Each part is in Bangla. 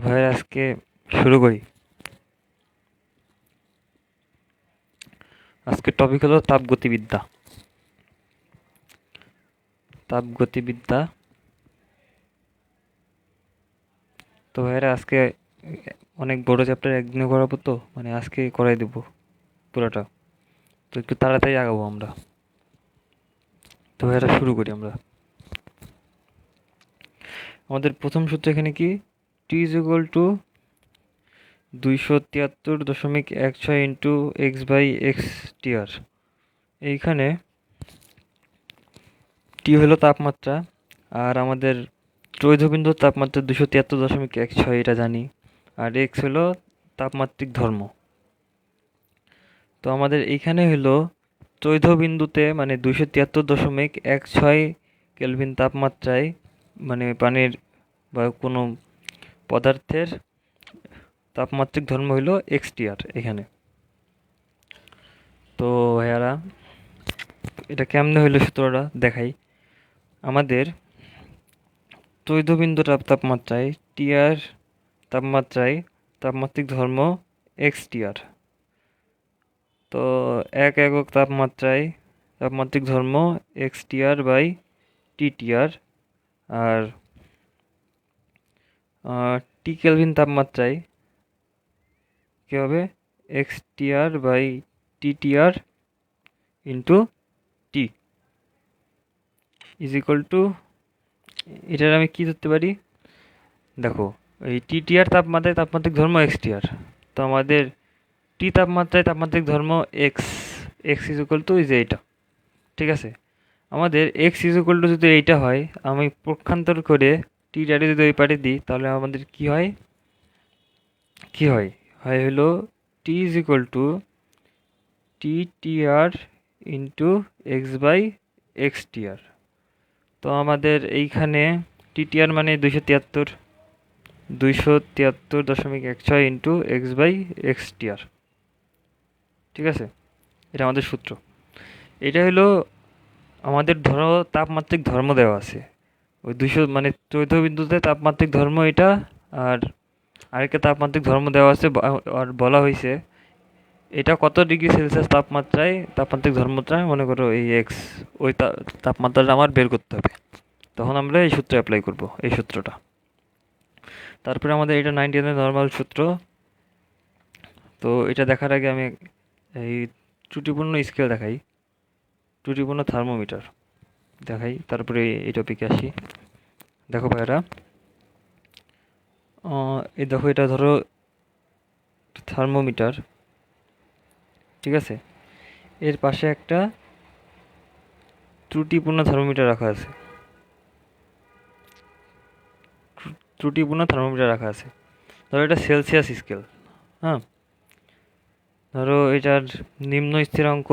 ভাই আজকে শুরু করি। আজকে টপিক হলো তাপগতিবিদ্যা। তাপগতিবিদ্যা। তো ভাইরা আজকে অনেক বড় চ্যাপ্টার একদিনে করাবো, তো মানে আজকে করাই দেবো পুরোটা। তো একটু তাড়াতাড়ি আগাবো আমরা। তো ভাইরা শুরু করি আমরা। আমাদের প্রথম সূত্র এখানে কি, T is equal to 273.16 into X by X TR. এইখানে টি হলো তাপমাত্রা, আর আমাদের চৌধবিন্দুর তাপমাত্রা 273.16, এটা জানি। আর এক্স হলো তাপমাত্রিক ধর্ম। তো আমাদের এইখানে হলো চৌধবিন্দুতে মানে 273.16 কেলভিন তাপমাত্রায়, মানে পানির বা কোনো পদার্থের তাপমাত্রিক ধর্ম হইলো এক্সটিআর এখানে। তো ভাইয়ারা, এটা কেমনে হইলো সূত্রটা দেখাই। আমাদের চৌধবিন্দু তাপমাত্রায় টিআর তাপমাত্রায় তাপমাত্রিক ধর্ম এক্সটিআর। তো এক একক তাপমাত্রায় তাপমাত্রিক ধর্ম এক্সটিআর বাই টিটিআর। আর টি কেলভিন তাপমাত্রায় কী হবে, XTR by TTR into T is equal to, এটার আমি কী ধরতে পারি দেখো, এই টিটিআর তাপমাত্রায় তাপমাত্রিক ধর্ম এক্সটিআর। তো আমাদের টি তাপমাত্রায় তাপমাত্রিক ধর্ম x, x is equal two is এইটা। ঠিক আছে, আমাদের এক্স ইজ ইকুয়াল টু যদি এইটা হয়, আমি পক্ষান্তর করে টিটারে যদি ওই পারে দিই, তাহলে আমাদের কি হয়, হয় হলো T is equal to TTR into X by X TR. তো আমাদের এইখানে টিটিআর মানে 273.16 into X by X TR. ঠিক আছে, এটা আমাদের সূত্র। এটা হলো আমাদের ধরো তাপমাত্রিক ধর্ম দেওয়া আছে, ওই 200 মানে চৌদ্দ বিন্দুতে তাপমাত্রিক ধর্ম এটা। আর আরেকটা তাপমাত্রিক ধর্ম দেওয়া আছে, আর বলা হয়েছে এটা কত ডিগ্রি সেলসিয়াস তাপমাত্রায় তাপমাত্রিক ধর্মটা, মনে করো এই এক্স, ওই তাপমাত্রাটা আমার বের করতে হবে। তখন আমরা এই সূত্র অ্যাপ্লাই করব, এই সূত্রটা। তারপরে আমাদের এটা 90 নর্মাল সূত্র। তো এটা দেখার আগে আমি এই ত্রুটিপূর্ণ স্কেল দেখাই, ত্রুটিপূর্ণ থার্মোমিটার দেখাই, তারপরে এই টপিকে আসি। দেখো ভাইরা, এই দেখো, এটা ধরো থার্মোমিটার। ঠিক আছে, এর পাশে একটা ত্রুটিপূর্ণ থার্মোমিটার রাখা আছে, ত্রুটিপূর্ণ থার্মোমিটার রাখা আছে। ধরো এটা সেলসিয়াস স্কেল। হ্যাঁ, ধরো এটার নিম্ন স্থিরাঙ্ক,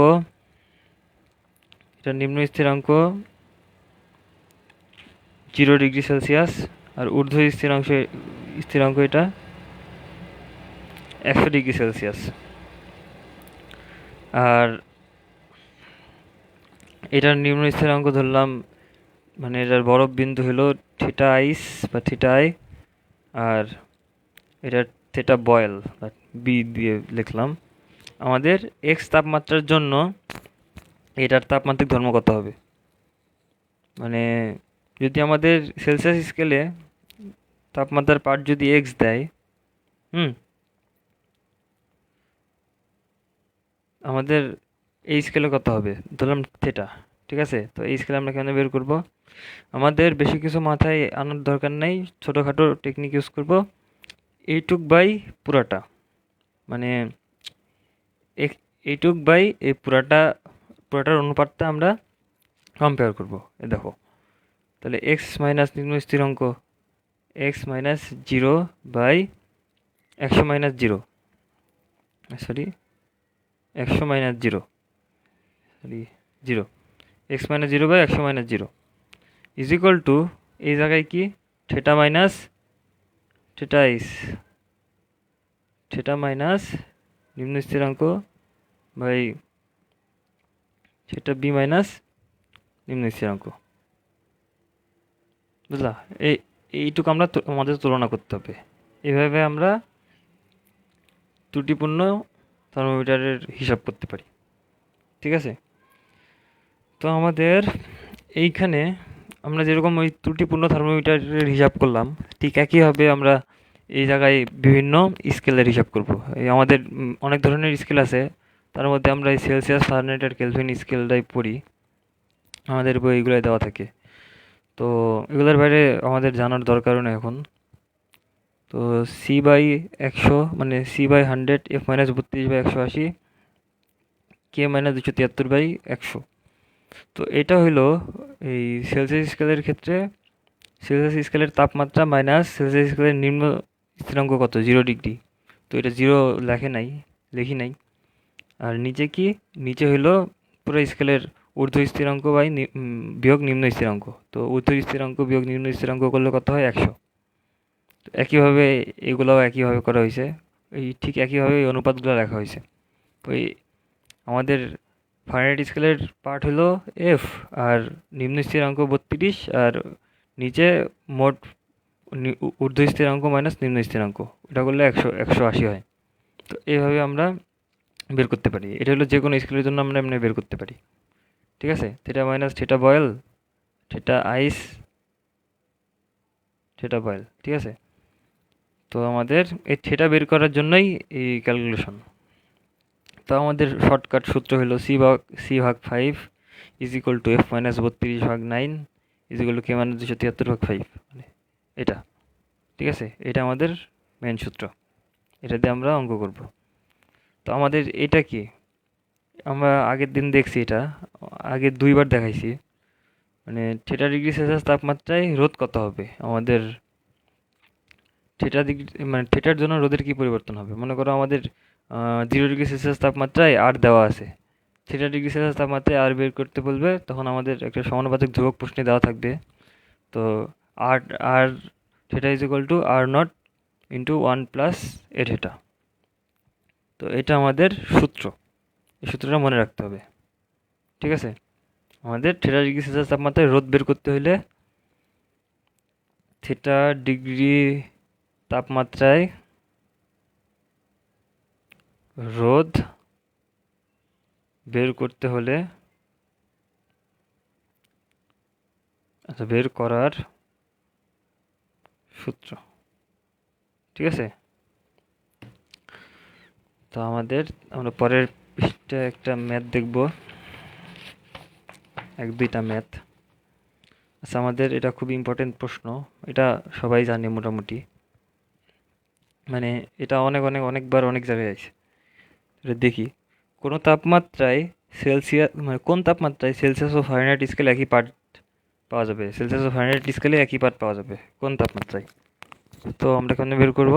এটা নিম্ন স্থিরাঙ্ক 0 ডিগ্রি সেলসিয়াস, আর ঊর্ধ্ব স্থিরাঙ্ক এটা 100 ডিগ্রি সেলসিয়াস। আর এটার নিম্ন স্থিরাঙ্ক ধরলাম, মানে এটার বরফ বিন্দু হলো থিটা আইস বা থিটা আই, আর এটার থিটা বয়েল বা বি দিয়ে লিখলাম। আমাদের এক্স তাপমাত্রার জন্য এটার তাপমাত্রিক ধর্ম কত হবে, মানে যদি আমাদের সেলসিয়াস স্কেলে তাপমাত্রার পার্ট যদি এক্স দেয়, আমাদের এই স্কেলে কত হবে ধরলাম থিটা। ঠিক আছে, তো এই স্কেলে আমরা কেন বের করব, আমাদের বেশি কিছু মাথায় আনার দরকার নেই, ছোটোখাটো টেকনিক ইউজ করব। এইটুক বাই পুরাটা, মানে এইটুক বাই এই পুরাটার অনুপাতটা আমরা কম্পেয়ার করব। এ দেখো, তাহলে এক্স মাইনাস নিম্ন স্থিরাঙ্ক X minus 0 by 100 minus 0, sorry 100 minus 0, sorry 0, X minus 0 by 100 minus 0 is equal to, এই জায়গায় কি theta minus theta ice, theta minus নিম্ন স্থিরাঙ্ক বাই থিটা বি মাইনাস নিম্ন স্থিরাঙ্ক। বুঝলা, এইটুকু আমরা আমাদের তুলনা করতে হবে, এভাবে আমরা ত্রুটিপূর্ণ থার্মোমিটারের হিসাব করতে পারি। ঠিক আছে, তো আমাদের এইখানে আমরা যেরকম ওই ত্রুটিপূর্ণ থার্মোমিটারের হিসাব করলাম, ঠিক একইভাবে আমরা এই জায়গায় বিভিন্ন স্কেলের হিসাব করব। এই আমাদের অনেক ধরনের স্কেল আছে, তার মধ্যে আমরা এই সেলসিয়াস, ফারেনহাইট আর কেলভিন স্কেলটাই পড়ি, আমাদের বইগুলোয় দেওয়া থাকে। তো এগুলোর বাইরে আমাদের জানার দরকারও নেই এখন। তো C/100 মানে C/100, F-32/180, K-273/100। তো এটা হইলো এই সেলসিয়াস স্কেলের ক্ষেত্রে সেলসিয়াস স্কেলের তাপমাত্রা মাইনাস সেলসিয়াস স্কেলের নিম্ন স্থিরাঙ্ক কত, 0 ডিগ্রি। তো এটা 0 লিখি নাই। আর নিচে কি, নিচে হইলো পুরো স্কেলের ঊর্ধ্ব স্থিরাঙ্ক বাই বিয়োগ নিম্ন স্থিরাঙ্ক। তো ঊর্ধ্ব স্থিরাঙ্ক বিয়োগ নিম্ন স্থিরাঙ্ক করলে কত হয়, 100। তো একইভাবে এগুলোও একইভাবে করা হয়েছে, ঠিক একইভাবে এই অনুপাতগুলো লেখা হয়েছে। ওই আমাদের ফারেনহাইট স্কেলের পার্ট হলো এফ, আর নিম্ন স্থিরাঙ্ক 32, আর নিচে মোট ঊর্ধ্ব স্থিরাঙ্ক মাইনাস নিম্ন স্থিরাঙ্ক, এটা করলে 180 হয়। তো এইভাবে আমরা বের করতে পারি। এটা হলো যে কোনো স্কেলের জন্য আমরা এমনি বের করতে পারি। ঠিক আছে, theta minus theta boil, theta ice, theta boil. ঠিক আছে, তো আমাদের এই থিটা বের করার জন্যই এই ক্যালকুলেশন। তো আমাদের শর্টকাট সূত্র হলো C/5 is equal two F-32/9 is equal two K-273/5, মানে এটা। ঠিক আছে, এটা আমাদের মেন সূত্র, এটা দিয়ে আমরা অঙ্ক করব। তো আমাদের এটা কি, আমরা আগের দিন দেখছি, এটা আগে 2বার দেখাইছি। মানে θ°C তাপমাত্রায় রোদ কত হবে আমাদের, মানে থিটার জন্য রোদের কি পরিবর্তন হবে। মনে করো আমাদের 0°C তাপমাত্রায় আর দেওয়া আছে, θ°C তাপমাত্রায় আর বের করতে বলবে, তখন আমাদের একটা সমানুপাতিক ধ্রুবক প্রশ্নে দেওয়া থাকবে। তো আর R theta is equal to R0 into 1+a θ। তো এটা আমাদের সূত্র, এই সূত্রটা মনে রাখতে হবে। ঠিক আছে, আমাদের θ°C তাপমাত্রায় রোদ বের করতে হলে θ° তাপমাত্রায় রোদ বের করতে হলে, আচ্ছা, বের করার সূত্র। ঠিক আছে, তো আমরা পরের পৃষ্ঠায় একটা ম্যাথ দেখব, 1-2টা ম্যাথ। আচ্ছা, আমাদের এটা খুব ইম্পর্টেন্ট প্রশ্ন, এটা সবাই জানে মোটামুটি, মানে এটা অনেকবার অনেক জায়গায় আছে। এটা দেখি, কোন তাপমাত্রায় সেলসিয়াস ও ফারেনহাইট স্কেলে একই পার্ট পাওয়া যাবে, সেলসিয়াস ও ফারেনহাইট স্কেলে একই পার্ট পাওয়া যাবে কোন তাপমাত্রায়। তো আমরা কেন বের করব,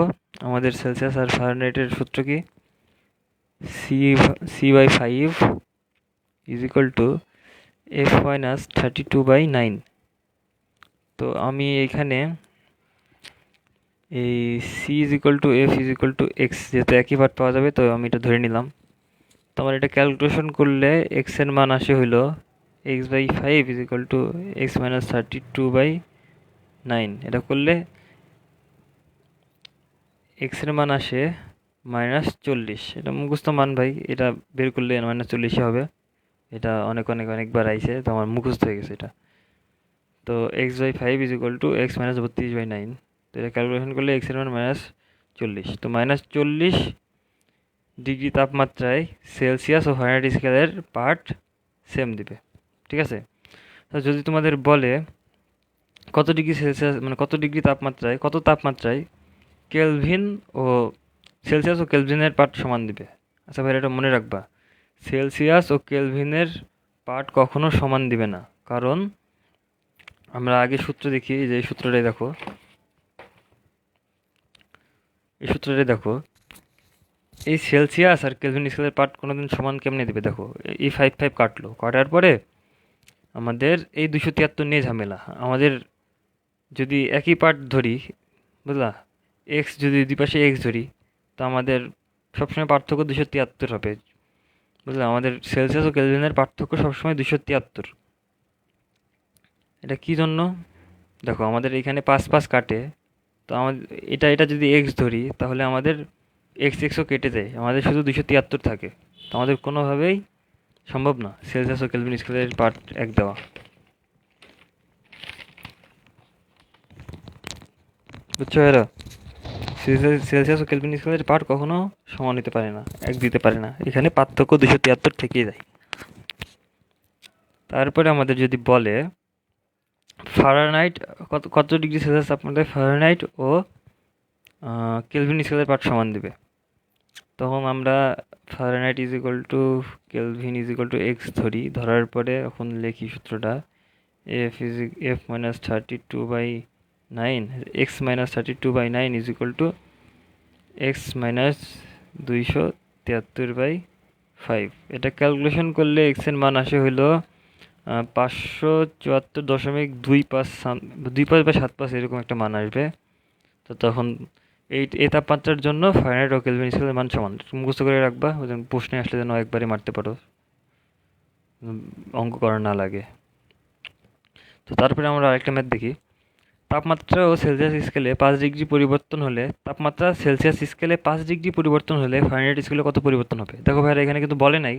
আমাদের সেলসিয়াস আর ফারেনহাইটের সূত্র কি, C/5 is equal two F-32/9। তো আমি এখানে এই C is equal two F is equal two X, যেহেতু একই পার্ট পাওয়া যাবে, তো আমি এটা ধরে নিলাম। তো আমার এটা ক্যালকুলেশন করলে X এর মান আসে হইলো X/5 is equal two X-32/9। এটা করলে X এর মান আসে -40। এটা মুখস্থ মান ভাই, এটা বের করলে -40 হবে। এটা অনেকবার আইছে, তো আমার মুখস্থ হয়ে গেছে এটা। তো X/5 is equal two X-32/9। তো এটা ক্যালকুলেশন করলে X এর মান -40। তো -40 ডিগ্রি তাপমাত্রায় সেলসিয়াস ও ফারেনহাইট স্কেলের পার্ট সেম দিবে। ঠিক আছে, তো যদি তোমাদের বলে কত ডিগ্রি সেলসিয়াস, মানে কত ডিগ্রি তাপমাত্রায়, কত তাপমাত্রায় কেলভিন ও সেলসিয়াস ও কেলভিনের পার্ট সমান দিবে। আচ্ছা ভাই, এটা মনে রাখবা, সেলসিয়াস ও কেলভিনের পার্ট কখনো সমান দিবে না, কারণ আমরা আগে সূত্র দেখি, যে এই সূত্রটাই দেখো, এই সেলসিয়াস আর কেলভিন স্কেলের পার্ট কোনোদিন সমান কেমনে দিবে। দেখো, এই 5 কাটার পরে আমাদের এই 273 নিয়ে ঝামেলা। আমাদের যদি একই পার্ট ধরি, বুঝলা, এক্স যদি দুই পাশে এক্স ধরি, তো আমাদের সবসময় পার্থক্য 273 হবে। বুঝলা, আমাদের সেলসিয়াস ও কেলভিনের পার্থক্য সবসময় 273। এটা কি জন্য, দেখো আমাদের এখানে 5 কাটে, তো আমাদের এটা এটা যদি এক্স ধরি তাহলে আমাদের এক্স এক্সও কেটে যায়, আমাদের শুধু 273 থাকে। তো আমাদের কোনোভাবেই সম্ভব না সেলসিয়াস ও কেলভিন স্কেলের পার্ট এক দেওয়া। বুঝছো এরা? সেলসিয়াস ও কেলভিন স্কেলের পার্ট কখনো সমান হতে পারে না, এক দিতে পারে না। এখানে পার্থক্য 273 থেকেই যায়। তারপরে আমাদের যদি বলে ফারেনহাইট কত কত ডিগ্রি সেলসিয়াস আপনাদের ফারেনহাইট ও কেলভিন স্কেলের পার্ট সমান দেবে, তখন আমরা Fahrenheit is equal to kelvin is equal to X ধরি। ধরার পরে এখন লিখি সূত্রটা, F minus 32/9 X minus 32/9 is equal to X minus 273/5। এটা ক্যালকুলেশন করলে এক্সের মান আসে হইল 574.25 বা 75 এরকম একটা মান আসবে। তো তখন এই তাপমাত্রার জন্য ফারেনহাইট ও কেলভিন স্কেলের মান সমান। মুখস্থ করে রাখবা, প্রশ্নে আসলে যেন একবারে মারতে পারো, অঙ্ক করা না লাগে। তো তারপরে আমরা আরেকটা ম্যাথ দেখি। তাপমাত্রা ও সেলসিয়াস স্কেলে 5 ডিগ্রি পরিবর্তন হলে, তাপমাত্রা সেলসিয়াস স্কেলে 5 ডিগ্রি পরিবর্তন হলে ফারেনহাইট স্কেলে কত পরিবর্তন হবে? দেখো ভাইরা এখানে কিন্তু বলে নাই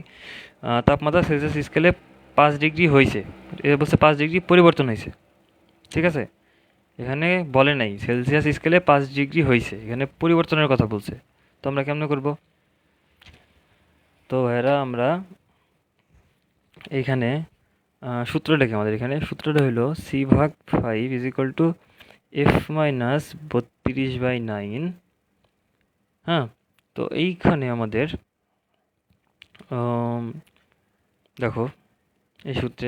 তাপমাত্রা সেলসিয়াস স্কেলে 5 ডিগ্রি হয়েছে, এ বলছে 5 ডিগ্রি পরিবর্তন হয়েছে। ঠিক আছে, এখানে বলে নাই সেলসিয়াস স্কেলে 5 ডিগ্রি হয়েছে, এখানে পরিবর্তনের কথা বলছে। তো আমরা কেমনে করব? তো ভাইরা আমরা এইখানে সূত্র লিখি। আমাদের এখানে সূত্রটা হলো c/5 is equal two f minus 32/9। হ্যাঁ, তো এইখানে আমাদের দেখো এই সূত্রে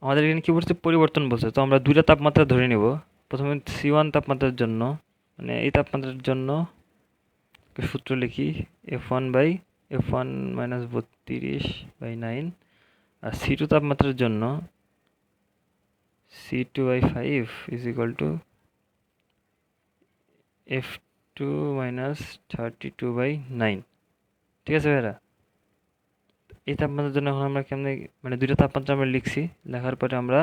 আমাদের এখানে কী বলছে? পরিবর্তন বলছে। তো আমরা দুইটা তাপমাত্রা ধরে নেব। প্রথমে C1 তাপমাত্রার জন্য, মানে এই তাপমাত্রার জন্য সূত্র লিখি f1 মাইনাস 32/9, আর C2 তাপমাত্রার জন্য C2/5 is equal two f2 minus 32/9। ঠিক আছে ভাইরা? এই তাপমাত্রার জন্য এখন আমরা কেমনে, মানে দুইটা তাপমাত্রা আমরা লিখছি, লেখার পরে আমরা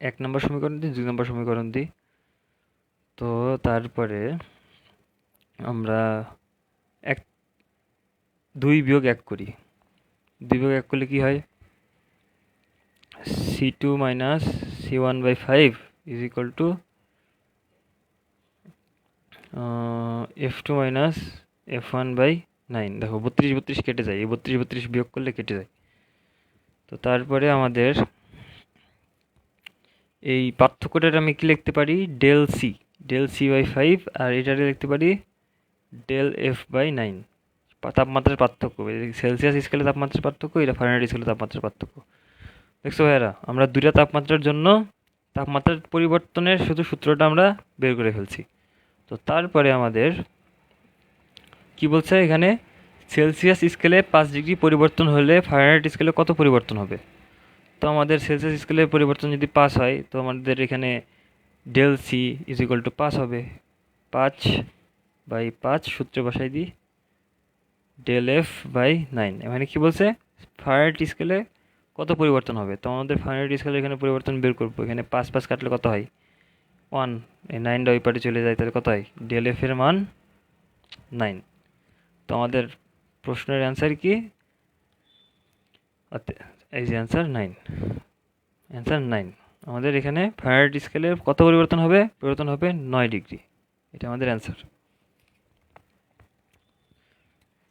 1 নম্বর সমীকরণ দিই, 2 নম্বর সমীকরণ দিই। তো তারপরে আমরা 2 বিয়োগ 1 করি। 2 বিয়োগ 1 করলে কি হয়? C2 minus C1/5 is equal two F2 minus F1/9। দেখো 32 কেটে যায়, এই 32 বিয়োগ করলে কেটে যায়। তো তারপরে আমাদের এই পার্থক্যটা আমি কি লিখতে পারি? del c/5, আর এটা লিখতে পারি del f/9। তাপমাত্রার পার্থক্য, সেলসিয়াস স্কেলে তাপমাত্রার পার্থক্য, এটা ফারেনহাইট স্কেলে তাপমাত্রার পার্থক্য। দেখছো ভাইয়ারা, আমরা দুইটা তাপমাত্রার জন্য তাপমাত্রার পরিবর্তনের শুধু সূত্রটা আমরা বের করে ফেলছি। তো তারপরে আমাদের কি বলছে এখানে? সেলসিয়াস স্কেলে 5 ডিগ্রি পরিবর্তন হলে ফারেনহাইট স্কেলে কত পরিবর্তন হবে? তো আমাদের সেলসিয়াস স্কেলের পরিবর্তন যদি 5 হয়, তো আমাদের এখানে del c is equal two 5 হবে। 5/5 সূত্রে বসাই দিই, del f/9। এখানে কি বলছে? ফারেনহাইট স্কেলে কত পরিবর্তন হবে? তো আমাদের ফারেনহাইট স্কেলে এখানে পরিবর্তন বের করবো। এখানে 5 কাটলে কত হয়? 1। এই 9টা ওই পাটে চলে যায়, তাহলে কত হয়? del f এর মান 9। তো আমাদের প্রশ্নের অ্যান্সার কি? এই যে অ্যান্সার 9, অ্যান্সার 9। আমাদের এখানে ফারেনহাইট স্কেলের কত পরিবর্তন হবে? পরিবর্তন হবে 9 ডিগ্রি। এটা আমাদের অ্যান্সার।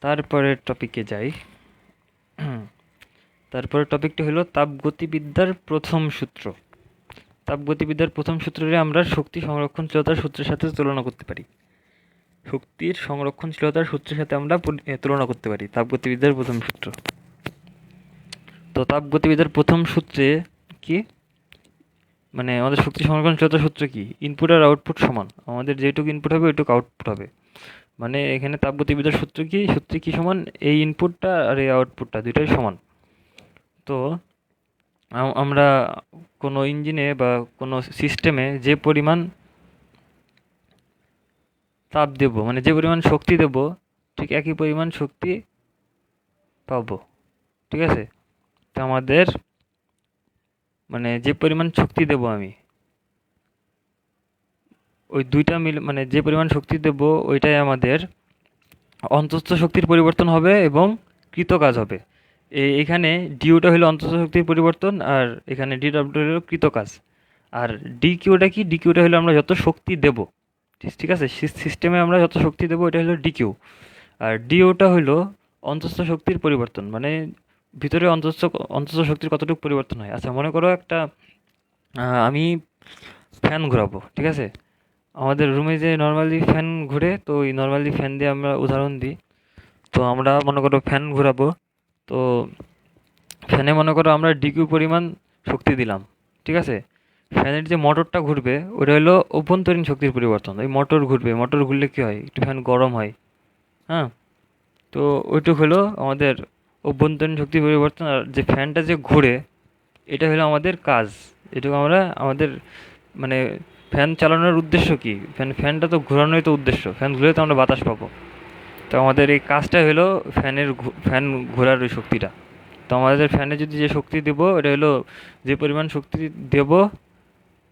তারপরের টপিকে যাই। তারপরের টপিকটা হলো তাপগতিবিদ্যার প্রথম সূত্র। তাপগতিবিদ্যার প্রথম সূত্রে আমরা শক্তি সংরক্ষণশীলতার সূত্রের সাথে তুলনা করতে পারি। শক্তির সংরক্ষণশীলতার সূত্রের সাথে আমরা তুলনা করতে পারি তাপগতিবিদ্যার প্রথম সূত্র। তো তাপগতিবিদ্যার প্রথম সূত্রে কি, মানে আমাদের শক্তি সংরক্ষণশীলতার সূত্র কি? ইনপুট আর আউটপুট সমান। আমাদের যেটুকু ইনপুট হবে ওইটুকু আউটপুট হবে। মানে এখানে তাপগতিবিদ্যার সূত্র কি সমান? এই ইনপুটটা আর এই আউটপুটটা দুইটাই সমান। তো আমরা কোনো ইঞ্জিনে বা কোনো সিস্টেমে যে পরিমাণ তাপ দেব, মানে যে পরিমাণ শক্তি দেব, ঠিক একই পরিমাণ শক্তি পাবো। ঠিক আছে? তো আমাদের মানে যে পরিমাণ শক্তি দেব আমি, ওই দুইটা মিলে মানে যে পরিমাণ শক্তি দেব ওইটাই আমাদের অন্তঃস্থ শক্তির পরিবর্তন হবে এবং কৃত কাজ হবে। এখানে ডিউটা হলো অন্তঃস্থ শক্তির পরিবর্তন, আর এখানে ডিডব্লিউ হলো কৃত কাজ। আর ডিকিউটা কি? ডিকিউটা হলো আমরা যত শক্তি দেব, ঠিক আছে, সিস্টেমে আমরা যত শক্তি দেবো এটা হলো ডিকিউ। আর ডিওটা হলো অন্তঃস্থ শক্তির পরিবর্তন, মানে ভিতরে অন্তঃস্থ শক্তির কতটুকু পরিবর্তন হয়। আচ্ছা, মনে করো একটা আমি ফ্যান ঘোরাবো, ঠিক আছে, আমাদের রুমে যে নর্মালি ফ্যান ঘুরে, তো ওই নর্মালি ফ্যান দিয়ে আমরা উদাহরণ দিই। তো আমরা মনে করো ফ্যান ঘোরাবো, তো ফ্যানে মনে করো আমরা ডিকিউ পরিমাণ শক্তি দিলাম, ঠিক আছে। ফ্যানের যে মোটরটা ঘুরবে ওটা হলো অভ্যন্তরীণ শক্তির পরিবর্তন। ওই মোটর ঘুরবে, মোটর ঘুরলে কী হয়, একটু ফ্যান গরম হয়, হ্যাঁ। তো ওইটুক হলো আমাদের অভ্যন্তরীণ শক্তির পরিবর্তন। আর যে ফ্যানটা যে ঘুরে এটা হলো আমাদের কাজ। এটুকু আমরা আমাদের মানে ফ্যান চালানোর উদ্দেশ্য কি? ফ্যানটা তো ঘোরানোই তো উদ্দেশ্য, ফ্যান ঘুরে তো আমরা বাতাস পাবো। তো আমাদের এই কাজটা হলো ফ্যান ঘোরার ওই শক্তিটা। তো আমাদের ফ্যানে যদি যে শক্তি দেবো এটা হলো যে পরিমাণ শক্তি দেব,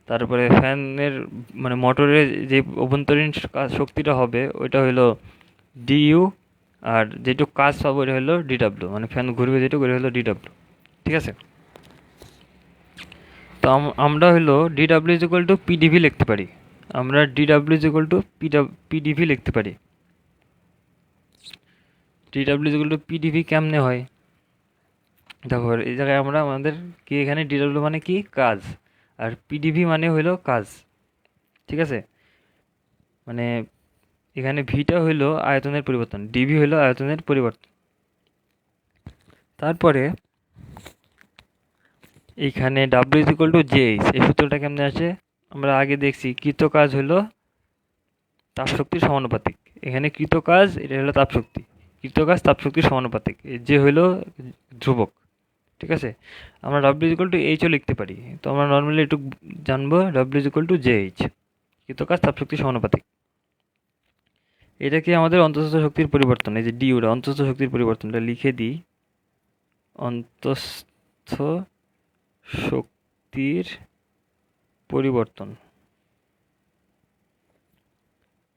তারপরে ফ্যানের মানে মোটরের যে অভ্যন্তরীণ শক্তিটা হবে ওইটা হলো ডিইউ। আর যেটুকু কাজ পাবো এটা হলো ডিডাব্লিউ, মানে ফ্যান ঘুরবে যেটুকু এটা হলো ডিডাব্লিউ, ঠিক আছে। তো আমরা হলো DW is equal two PDV লিখতে পারি। আমরা DW is equal two PDV লিখতে পারি। DW is equal two PDV কেমনে হয় দেখো, এই জায়গায় আমরা আমাদের কি এখানে ডিডাব্লিউ মানে কি? কাজ। আর পিডিভি মানে হলো কাজ, ঠিক আছে। মানে এখানে ভিটা হইলো আয়তনের পরিবর্তন, ডিভি হইলো আয়তনের পরিবর্তন। তারপরে এইখানে W is equal two JH, এই সূত্রটা কেমনে আসে? আমরা আগে দেখছি কৃত কাজ হলো তাপশক্তির সমানুপাতিক। এখানে কৃত কাজ এটা হলো তাপশক্তি, কৃত কাজ তাপশক্তির সমানুপাতিক, যে হইলো ধ্রুবক, ঠিক আছে। আমরা W is equal two HO লিখতে পারি। তো আমরা নর্মালি একটু জানবো W is equal two JH, কৃত কাজ তাপশক্তির সমানুপাতিক। এটা কি আমাদের অন্তঃস্থ শক্তির পরিবর্তন, এই যে ডিউটা অন্তঃস্থ শক্তির পরিবর্তনটা লিখে দিই। অন্তঃস্থ শক্তির পরিবর্তন,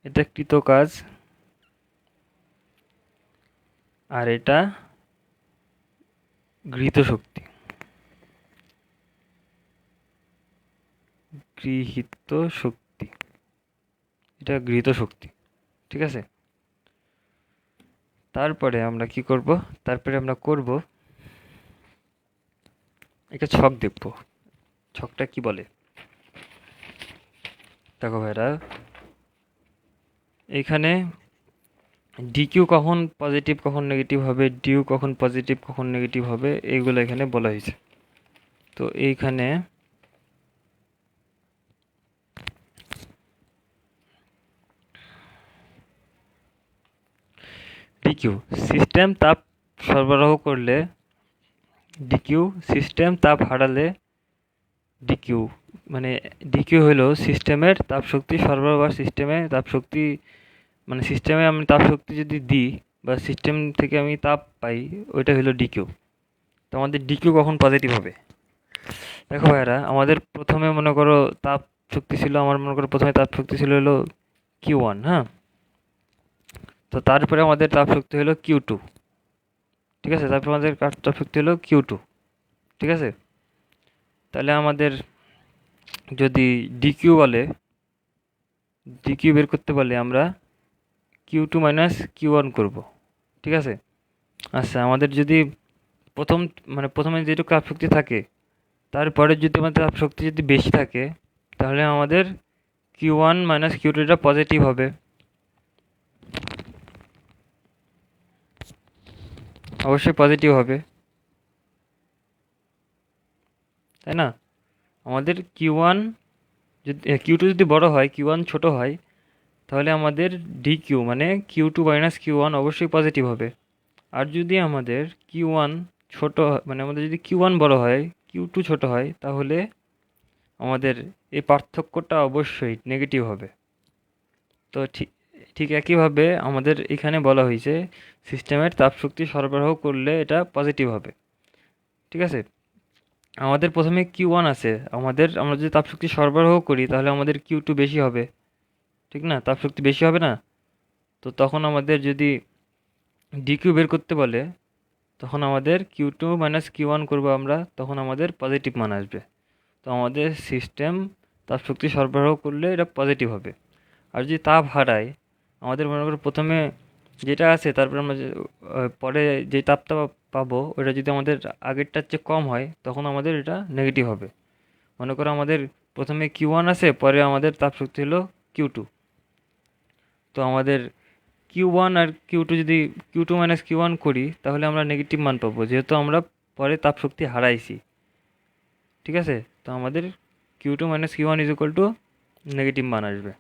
এটা কৃত কাজ, আর এটা গৃহীত শক্তি, গৃহীত শক্তি, এটা গৃহীত শক্তি, ঠিক আছে। তারপরে আমরা কি করব? তারপরে আমরা করব একটা ছক দেখব। ছকটা কি বলে দেখো ভাইরা, এইখানে ডিকিউ কখন পজিটিভ কখন নেগেটিভ হবে, ডিউ কখন পজিটিভ কখন নেগেটিভ হবে, এইগুলো এখানে বলা হয়েছে। তো এইখানে ডিকিউ সিস্টেম তাপ সরবরাহ করলে, ডিকিউ সিস্টেম তাপ হারালে, ডিকিউ মানে ডিকিউ হলো সিস্টেমের তাপ শক্তি সরবরাহ বা সিস্টেমে তাপ শক্তি, মানে সিস্টেমে আমি তাপ শক্তি যদি দিই বা সিস্টেম থেকে আমি তাপ পাই, ওইটা হলো ডিকিউ। তো আমাদের ডিকিউ কখন পজিটিভ হবে? দেখো ভাইরা, আমাদের প্রথমে মনে করো তাপ শক্তি ছিল, আমার মনে করো প্রথমে তাপ শক্তি ছিল হলো Q1, হ্যাঁ। তো তারপরে আমাদের তাপ শক্তি হলো Q2, ঠিক আছে। তারপরে আমাদের তাপ শক্তি হলো Q2, ঠিক আছে। তাহলে আমাদের যদি ডিকিউ বলে, ডিকিউ বের করতে বলে আমরা Q2 মাইনাস Q1 করব, ঠিক আছে। আচ্ছা, আমাদের যদি প্রথমে যেটুকু তাপ শক্তি থাকে তারপরে যদি আমাদের তাপ শক্তি যদি বেশি থাকে, তাহলে আমাদের Q1 মাইনাস Q2 এটা পজিটিভ হবে, অবশ্যই পজিটিভ হবে, তাই না? আমাদের Q1 যদি Q2 যদি বড় হয়, Q1 ছোট হয়, তাহলে আমাদের ডিকিউ মানে Q2 মাইনাস Q1 অবশ্যই পজিটিভ হবে। আর যদি আমাদের Q1 ছোট মানে আমাদের যদি Q1 বড় হয়, Q2 ছোট হয়, তাহলে আমাদের এই পার্থক্যটা অবশ্যই নেগেটিভ হবে। তো ঠিক ঠিক একইভাবে আমাদের এখানে বলা হয়েছে সিস্টেমের তাপশক্তি সরবরাহ করলে এটা পজিটিভ হবে, ঠিক আছে। আমাদের প্রথমে Q1 আছে, আমরা যদি তাপশক্তি সরবরাহ করি তাহলে আমাদের Q2 বেশি হবে, ঠিক না? তাপ শক্তি বেশি হবে না? তো তখন আমাদের যদি ডিকিউ বের করতে বলে, তখন আমাদের Q2 মাইনাস Q1 করবো আমরা, তখন আমাদের পজিটিভ মান আসবে। তো আমাদের সিস্টেম তাপ শক্তি সরবরাহ করলে এটা পজিটিভ হবে। আর যদি তাপ হারায়, আমাদের মনে করো প্রথমে যেটা আছে, তারপর আমরা পরে যে তাপটা পাবো ওটা যদি আমাদের আগেরটার চেয়ে কম হয়, তখন আমাদের এটা নেগেটিভ হবে। মনে করো আমাদের প্রথমে Q1 আছে, পরে আমাদের তাপ শক্তি হলো Q2। তো আমাদের Q1 আর Q2 যদি Q2 মাইনাস Q1 করি, তাহলে আমরা নেগেটিভ মান পাবো, যেহেতু আমরা পরে তাপ শক্তি হারাইছি। ঠিক আছে? তো আমাদের Q2 minus Q1 is equal two negative মান আসবে।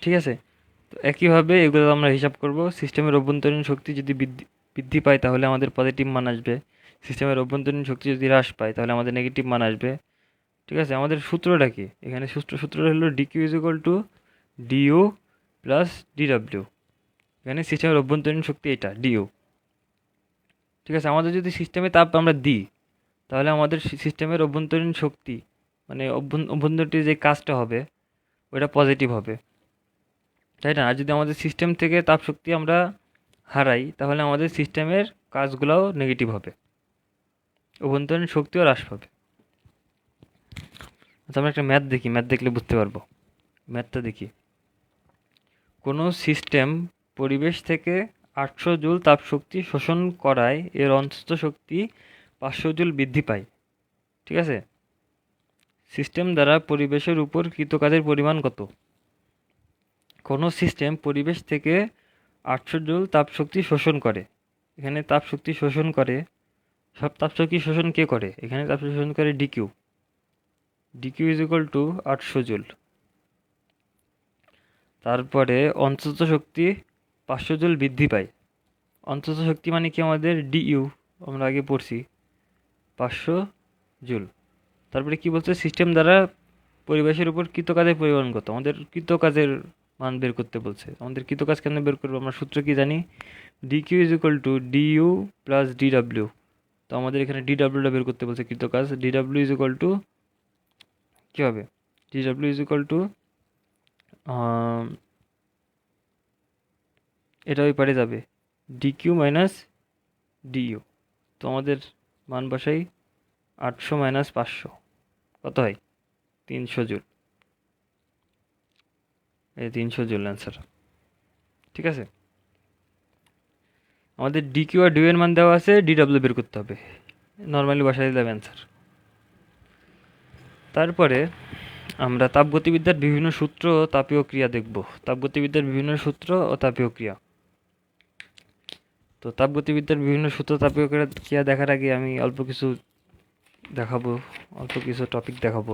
ঠিক আছে? তো একইভাবে এগুলো আমরা হিসাব করব। সিস্টেমের অভ্যন্তরীণ শক্তি যদি বৃদ্ধি বৃদ্ধি পায়, তাহলে আমাদের পজিটিভ মান আসবে। সিস্টেমের অভ্যন্তরীণ শক্তি যদি হ্রাস পায়, তাহলে আমাদের নেগেটিভ মান আসবে। ঠিক আছে? আমাদের সূত্রটা কি এখানে? সূত্রটা হলো DQ is equal to DU plus DW. এখানে সিস্টেমের অভ্যন্তরীণ শক্তি এটা ডিইউ। ঠিক আছে? আমাদের যদি সিস্টেমে তাপ আমরা দিই, তাহলে আমাদের সিস্টেমের অভ্যন্তরীণ শক্তি মানে অভ্যন্তরীণ যে কাজটা হবে ওটা পজিটিভ হবে, তাই না? আর যদি আমাদের সিস্টেম থেকে তাপ শক্তি আমরা হারাই, তাহলে আমাদের সিস্টেমের কাজগুলোও নেগেটিভ হবে, অভ্যন্তরীণ শক্তিও হ্রাস পাবে। আচ্ছা, আমরা একটা ম্যাথ দেখি, ম্যাথ দেখলে বুঝতে পারবো। ম্যাথটা দেখি। কোনো সিস্টেম পরিবেশ থেকে 800 জুল তাপ শক্তি শোষণ করায় এর অন্তঃস্থ শক্তি 500 জুল বৃদ্ধি পায়। ঠিক আছে? সিস্টেম দ্বারা পরিবেশের উপর কৃত কাজের পরিমাণ কত? কোনো সিস্টেম পরিবেশ থেকে 800 জুল তাপ শক্তি শোষণ করে। এখানে তাপ শক্তি শোষণ করে, সব তাপ শক্তি শোষণ কে করে? এখানে তাপ শক্তি শোষণ করে DQ. DQ is equal two 800 joule. তারপরে অন্তত শক্তি 500 জুল বৃদ্ধি পায়। অন্তত শক্তি মানে কি? আমাদের ডিইউ আমরা আগে পড়ছি, 500 জুল। তারপরে কি বলছে? সিস্টেম দ্বারা পরিবেশের উপর কৃতকাজের পরিমাণ কত? আমাদের কৃতকাজের মান বের করতে বলছে। আমাদের কৃতকাজ কেন বের করবো? আমরা সূত্র কি জানি? DQ is equal to DU plus DW. তো আমাদের এখানে ডিডাব্লিউটা বের করতে বলছে, কৃতকাজ। ডিডাব্লিউ ইজ ইকুয়াল টু কী হবে? ডিডাব্লিউ ইজ ইকুয়াল টু এটা ওই পারে যাবে, ডিকিউ মাইনাস ডিইউ। তো আমাদের মান বসাই, 800 মাইনাস 500 কত হয়? 300 জুল। এই 300 জুল অ্যান্সার। ঠিক আছে? আমাদের ডিকিউ আর ডিউ এর মান দেওয়া আছে, ডিডাব্লিউ বের করতে হবে। নর্মালি বসাই দিলাম অ্যান্সার। তারপরে আমরা তাপগতিবিদ্যার বিভিন্ন সূত্র ও তাপীয় ক্রিয়া দেখব। তাপগতিবিদ্যার বিভিন্ন সূত্র ও তাপীয় ক্রিয়া। তো তাপগতিবিদ্যার বিভিন্ন সূত্র তাপীয় ক্রিয়া দেখার আগে আমি অল্প কিছু টপিক দেখাবো।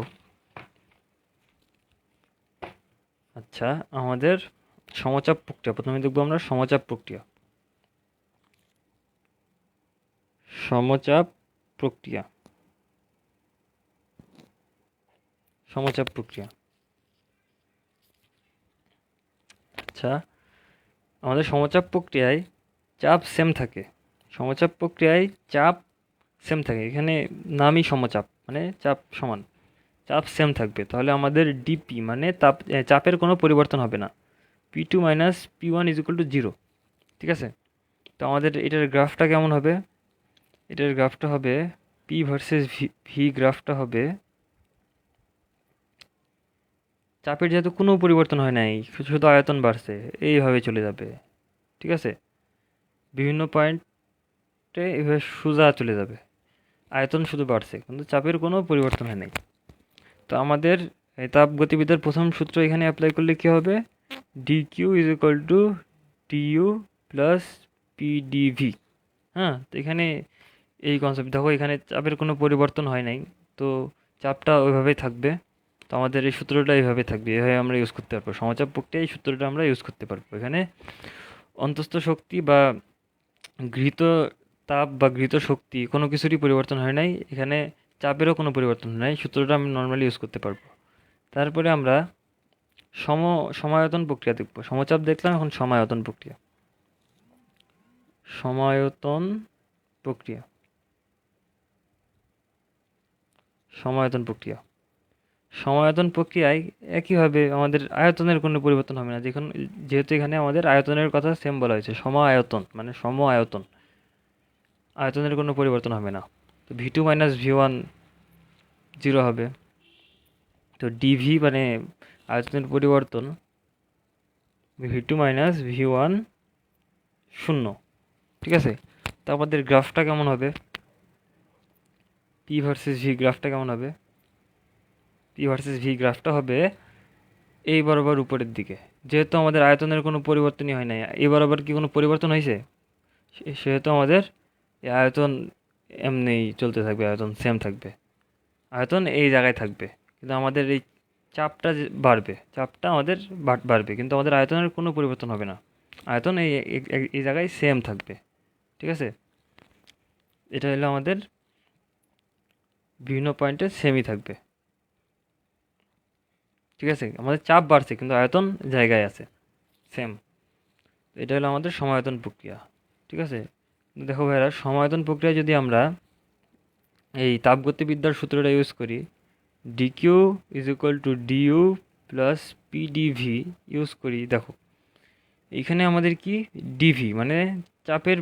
আচ্ছা, আমাদের সমচাপ প্রক্রিয়া প্রথমে দেখবো আমরা। সমচাপ প্রক্রিয়া। সমচাপ প্রক্রিয়া সমচাপ প্রক্রিয়া আচ্ছা, আমাদের সমচাপ প্রক্রিয়ায় চাপ সেম থাকে। সমচাপ প্রক্রিয়ায় চাপ সেম থাকে। এখানে নামই সমচাপ, মানে চাপ সমান, চাপ সেম থাকবে। তাহলে আমাদের ডিপি মানে চাপের কোনো পরিবর্তন হবে না। P2 minus P1 is equal two 0। ঠিক আছে? তো আমাদের এটার গ্রাফটা কেমন হবে? এটার গ্রাফটা হবে পি ভার্সেস ভি। গ্রাফটা হবে, চাপের যেহেতু কোনো পরিবর্তন হয় নাই, শুধু শুধু আয়তন বাড়ছে, এইভাবে চলে যাবে। ঠিক আছে? বিভিন্ন পয়েন্টে এইভাবে সোজা চলে যাবে, আয়তন শুধু বাড়ছে কিন্তু চাপের কোনো পরিবর্তন হয় নাই। তো আমাদের এই তাপ গতিবিদ্যার প্রথম সূত্র এখানে অ্যাপ্লাই করলে কী হবে? DQ is equal to DU plus PDV. হ্যাঁ, তো এখানে এই কনসেপ্ট দেখো, এখানে চাপের কোনো পরিবর্তন হয় নাই, তো চাপটা ওইভাবেই থাকবে। তো আমাদের এই সূত্রটা এইভাবে থাকবে, এভাবে আমরা ইউজ করতে পারবো। সমচাপ প্রক্রিয়া এই সূত্রটা আমরা ইউজ করতে পারবো। এখানে অন্তঃস্থ শক্তি বা গৃহীত তাপ বা গৃহীত শক্তি কোনো কিছুরই পরিবর্তন হয় নাই, এখানে চাপেরও কোনো পরিবর্তন হয় নাই, সূত্রটা আমি নর্মালি ইউজ করতে পারবো। তারপরে আমরা সমায়তন প্রক্রিয়া দেখব। সমচাপ দেখলাম, এখন সমায়তন প্রক্রিয়া। সমায়তন প্রক্রিয়া সমায়তন প্রক্রিয়া সমায়তন প্রক্রিয়ায় একইভাবে আমাদের আয়তনের কোনো পরিবর্তন হবে না, যেহেতু এখানে আমাদের আয়তনের কথা সেম বলা হয়েছে, সম আয়তন মানে সম আয়তন, আয়তনের কোনো পরিবর্তন হবে না। তো V2 মাইনাস V1 জিরো হবে। তো ডিভি মানে আয়তনের পরিবর্তন, V2 মাইনাস V1 শূন্য। ঠিক আছে, তো আমাদের গ্রাফটা কেমন হবে, পি ভার্সেস ভি গ্রাফটা কেমন হবে? পি ভার্সেস ভি গ্রাফটা হবে এই বরাবর উপরের দিকে, যেহেতু আমাদের আয়তনের কোনো পরিবর্তনই হয় নাই। এই বরাবর কি কোনো পরিবর্তন হয়েছে? সেহেতু আমাদের এই আয়তন এমনিই চলতে থাকবে, আয়তন সেম থাকবে, আয়তন এই জায়গায় থাকবে, কিন্তু আমাদের এই চাপটা বাড়বে, চাপটা আমাদের বাড়বে, কিন্তু আমাদের আয়তনের কোনো পরিবর্তন হবে না, আয়তন এই জায়গায় সেম থাকবে। ঠিক আছে, এটা হলো আমাদের বিভিন্ন পয়েন্টে সেমই থাকবে। ঠিক আছে, আমাদের চাপ বাড়ছে কিন্তু আয়তন জায়গায় আছে সেম। এটা হলো আমাদের সমায়তন প্রক্রিয়া। ঠিক আছে, দেখো ভাইরা, সমায়তন প্রক্রিয়া যদি আমরা এই তাপগতিবিদ্যার সূত্রটা ইউজ করি, DQ is equal to DU plus PDV use করি, দেখো এখানে আমাদের কি ডিভি মানে চাপের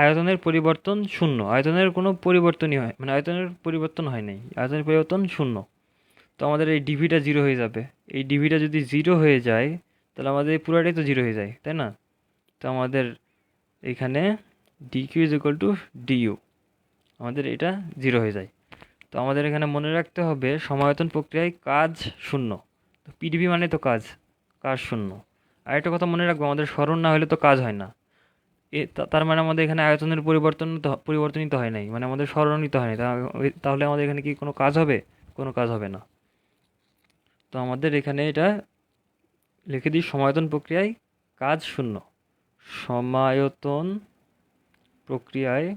আয়তনের পরিবর্তন শূন্য, আয়তনের কোনো পরিবর্তনই হয় মানে আয়তনের পরিবর্তন হয় নাই, আয়তনের পরিবর্তন শূন্য। তো আমাদের এই ডিভিটা জিরো হয়ে যাবে। এই ডিভিটা যদি জিরো হয়ে যায় তাহলে আমাদের পুরোটাই তো জিরো হয়ে যায়, তাই না? তো আমাদের এখানে DQ is equal to DU, আমাদের এটা জিরো হয়ে যায়। তো আমাদের এখানে মনে রাখতে হবে সমায়তন প্রক্রিয়ায় কাজ শূন্য। তো পিডিভি মানে তো কাজ, কাজ শূন্য। আর একটা কথা মনে রাখবো, আমাদের স্মরণ না হলে তো কাজ হয় না। তার মানে আমাদের এখানে আয়তনের পরিবর্তনই তো হয় নাই, মানে আমাদের স্মরণই তো হয় নাই। তাহলে আমাদের এখানে কি কোনো কাজ হবে? কোনো কাজ হবে না। তো আমাদের এখানে এটা লিখে দিই, সমায়তন প্রক্রিয়ায় কাজ শূন্য, সমায়তন প্রক্রিয়ায়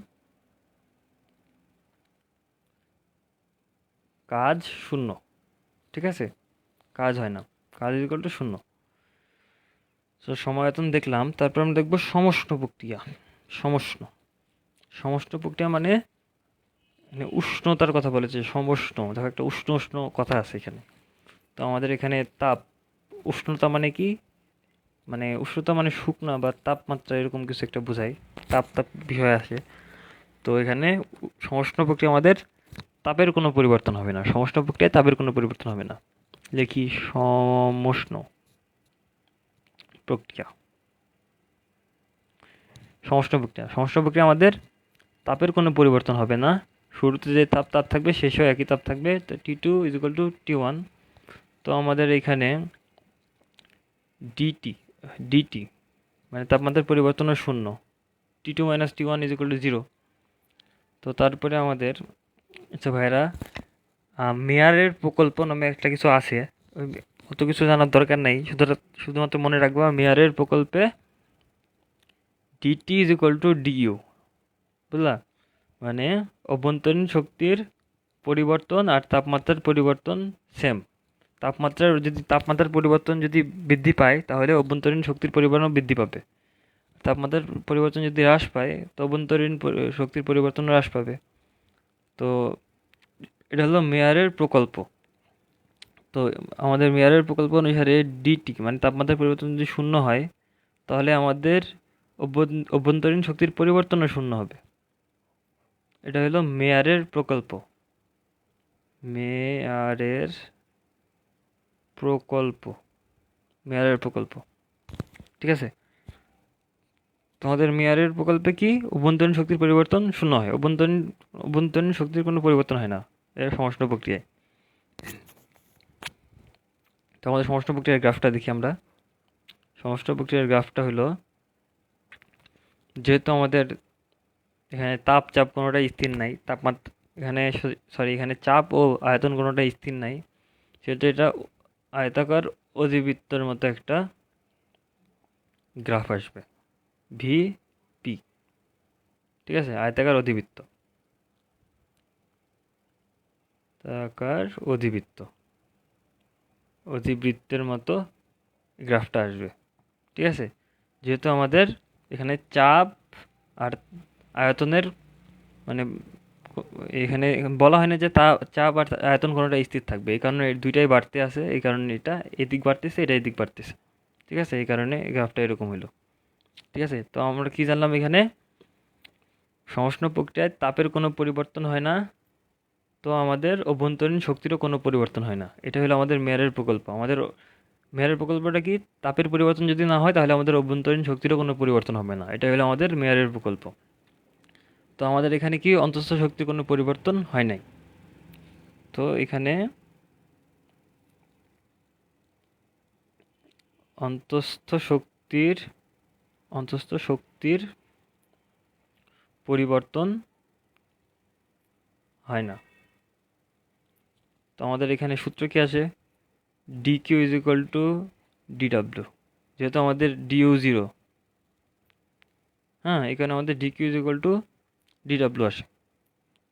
কাজ শূন্য। ঠিক আছে, কাজ হয় না, কাজ ইকুয়াল টু শূন্য। তো সমায়তন দেখলাম, তারপর আমরা দেখবো সমষ্ণ প্রক্রিয়া। সমষ্ণ, সমষ্ণ প্রক্রিয়া মানে উষ্ণতার কথা বলেছে, সমষ্ণ, দেখো একটা উষ্ণ উষ্ণ কথা আছে এখানে। তো আমাদের এখানে তাপ, উষ্ণতা মানে কি, মানে উষ্ণতা মানে শুকনা বা তাপমাত্রা এরকম কিছু একটা বোঝায়, তাপ তাপ বিষয় আসে। তো এখানে সমষ্ণ প্রক্রিয়া আমাদের তাপের কোনো পরিবর্তন হবে না, সমষ্ণ প্রক্রিয়ায় তাপের কোনো পরিবর্তন হবে না। লিখি সমষ্ণ প্রক্রিয়া, সমষ্ণ প্রক্রিয়া, সমষ্ণ প্রক্রিয়া আমাদের তাপের কোনো পরিবর্তন হবে না, শুরুতে যে তাপ থাকবে শেষেও একই তাপ থাকবে। তো T2 is equal two T1। তো আমাদের এখানে ডিটি মানে তাপমাত্রার পরিবর্তনও শূন্য, T2 minus T1 is equal two zero. তো তারপরে আমাদের, আচ্ছা ভাইরা, মেয়ারের প্রকল্প নামে একটা কিছু আছে, অত কিছু জানার দরকার নেই, শুধুমাত্র মনে রাখবা মেয়ারের প্রকল্পে DT is equal to DU, বুঝলা? মানে অভ্যন্তরীণ শক্তির পরিবর্তন আর তাপমাত্রার পরিবর্তন সেম। তাপমাত্রার পরিবর্তন যদি বৃদ্ধি পায় তাহলে অভ্যন্তরীণ শক্তির পরিমাণও বৃদ্ধি পাবে, তাপমাত্রার পরিবর্তন যদি হ্রাস পায় তো অভ্যন্তরীণ শক্তির পরিবর্তন হ্রাস পাবে। তো এটা হলো মেয়ারের প্রকল্প। তো আমাদের মেয়ারের প্রকল্প অনুসারে ডিটি মানে তাপমাত্রার পরিবর্তন যদি শূন্য হয় তাহলে আমাদের অভ্যন্তরীণ শক্তির পরিবর্তনও শূন্য হবে। এটা হলো মেয়ারের প্রকল্প, মেয়ারের প্রকল্প, মেয়ারের প্রকল্প। ঠিক আছে, তোমাদের মেয়ারের প্রকল্পে কি অভ্যন্তরীণ শক্তির পরিবর্তন শূন্য হয়, অভ্যন্তরীণ শক্তির কোনো পরিবর্তন হয় না এর সমষ্ণ প্রক্রিয়ায়। তো আমাদের সমষ্ণ প্রক্রিয়ার গ্রাফটা দেখি আমরা। সমষ্ণ প্রক্রিয়ার গ্রাফটা হলো, যেহেতু আমাদের এখানে তাপ চাপ কোনোটাই স্থির নাই, তাপমাত্রা এখানে এখানে চাপ ও আয়তন কোনোটাই স্থির নাই, সেহেতু এটা আয়তাকার অধিবৃত্তের মতো একটা গ্রাফ আসবে, ভি পি। ঠিক আছে, আয়তাকার অধিবৃত্ত, আয়তাকার অধিবৃত্তের মতো গ্রাফটা আসবে। ঠিক আছে, যেহেতু আমাদের এখানে চাপ আর আয়তনের মানে এখানে বলা হয় না যে চাপ আর আয়তন কোনোটা স্থির থাকবে, এই কারণে দুইটাই বাড়তে আছে, এই কারণে এটা এদিক বাড়তেছে, এটা এদিক বাড়তেছে। ঠিক আছে, এই কারণে এই গ্রাফটা এরকম হলো। ঠিক আছে, তো আমরা কি জানলাম এখানে? সমষ্ণ প্রক্রিয়ায় তাপের কোনো পরিবর্তন হয় না, তো আমাদের অভ্যন্তরীণ শক্তিরও কোনো পরিবর্তন হয় না। এটা হলো আমাদের মেয়ারের প্রকল্প। আমাদের মেয়ারের প্রকল্পটা কি? তাপের পরিবর্তন যদি না হয় তাহলে আমাদের অভ্যন্তরীণ শক্তিরও কোনো পরিবর্তন হবে না। এটা হলো আমাদের মেয়ারের প্রকল্প। তো আমাদের এখানে কি অন্তঃস্থ শক্তির কোনো পরিবর্তন হয় নাই। তো এখানে অন্তঃস্থ শক্তির অন্তঃস্থ শক্তির পরিবর্তন হয় না। তো আমাদের এখানে সূত্র কি আসে? D Q is equal to D W, যেহেতু আমাদের ডিউ জিরো। হ্যাঁ, এখানে আমাদের D Q is equal to D W আসে।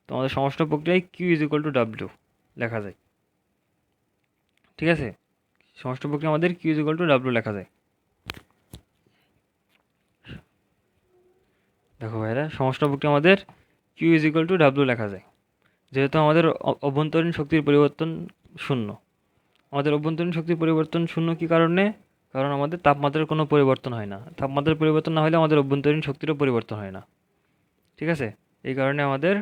তো আমাদের সমষ্ণ প্রক্রিয়ায় Q is equal to W লেখা যায়। ঠিক আছে, সমষ্ণ প্রক্রিয়া আমাদের Q is equal to W লেখা যায়। দেখো ভাইরা, সমষ্ণ প্রক্রিয়া আমাদের Q is equal to W লেখা যায়, যেহেতু আমাদের অভ্যন্তরীণ শক্তির পরিবর্তন শূন্য। আমাদের অভ্যন্তরীণ শক্তির পরিবর্তন শূন্য কী কারণে? কারণ আমাদের তাপমাত্রার কোনো পরিবর্তন হয় না। তাপমাত্রার পরিবর্তন না হলে আমাদের অভ্যন্তরীণ শক্তিরও পরিবর্তন হয় না। ঠিক আছে, এই কারণে আমাদের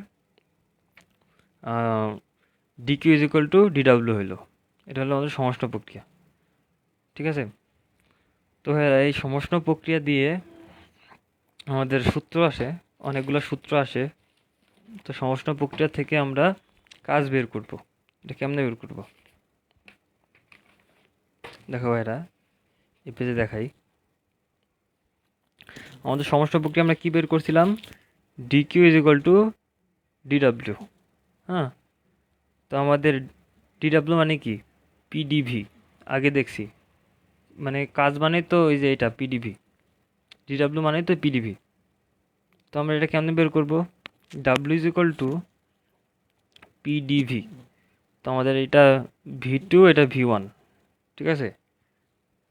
D Q is equal to D W হইল। এটা হলো আমাদের সমষ্ণ প্রক্রিয়া। ঠিক আছে, তো হ্যাঁ, এই সমষ্ণ প্রক্রিয়া দিয়ে আমাদের সূত্র আসে, অনেকগুলো সূত্র আসে। তো সমষ্ণ প্রক্রিয়া থেকে আমরা কাজ বের করব। এটা কেমনে বের করব? দেখো ভাইরা, এই পেজে দেখাই। আমাদের সমষ্ণ প্রক্রিয়া আমরা কী বের করছিলাম? D Q is equal to D W. হ্যাঁ, তো আমাদের ডি ডাব্লিউ মানে কি? পিডিভি। আগে দেখছি, মানে কাজ মানে তো ওই যে এটা পিডিভি। ডি ডাব্লিউ মানে তো পিডিভি। তো আমরা এটা কেমনে বের করব? W is equal two PDV. তো আমাদের এটা ভি টু, এটা ভি ওয়ান। ঠিক আছে,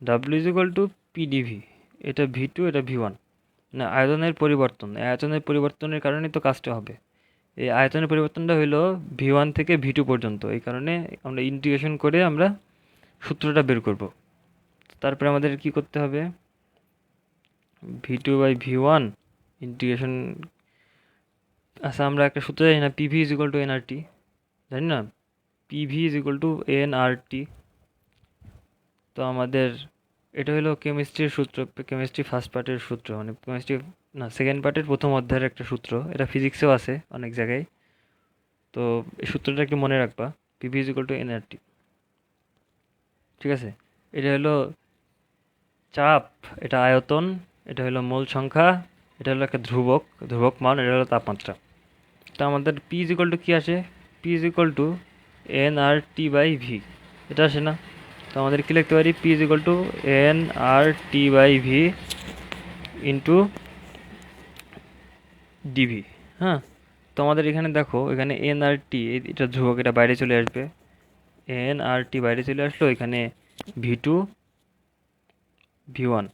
W is equal two PDV, এটা ভি টু, এটা ভি ওয়ান। না, আয়তনের পরিবর্তন, আয়তনের পরিবর্তনের কারণে তো কাজটা হবে। এই আয়তনের পরিবর্তনটা হলো ভি ওয়ান থেকে ভি টু পর্যন্ত। এই কারণে আমরা ইন্টিগ্রেশন করে আমরা সূত্রটা বের করব। তারপরে আমাদের কি করতে হবে? V two by V one integration. আচ্ছা, আমরা একটা সূত্র জানি না, PV is equal to N R T, জানি না? PV is equal to N R T. তো আমাদের এটা হলো কেমিস্ট্রির সূত্র, কেমিস্ট্রি ফার্স্ট পার্টের সূত্র, মানে কেমিস্ট্রি না, সেকেন্ড পার্টের প্রথম অধ্যায়ের একটা সূত্র। এটা ফিজিক্সেও আছে অনেক জায়গায়। তো এই সূত্রটা একটু মনে রাখবা, PV is equal to N R T. ঠিক আছে, এটা হলো চাপ, এটা আয়তন, এটা হলো মোল সংখ্যা, এটা হলো একটা ধ্রুবক, ধ্রুবক মান, এটা হলো তাপমাত্রা। তো আমাদের পি ইজ ইকুয়াল টু কী আসে? P is equal to N R T by V, এটা আসে না? তো আমাদের কী লিখতে পারি? P is equal to N R T by V into DV. হ্যাঁ, তো আমাদের এখানে দেখো, এখানে এন আর টি, এটা ধ্রুবক, এটা বাইরে চলে আসবে। এন আর টি বাইরে চলে আসলো, এখানে ভি টু ভি ওয়ান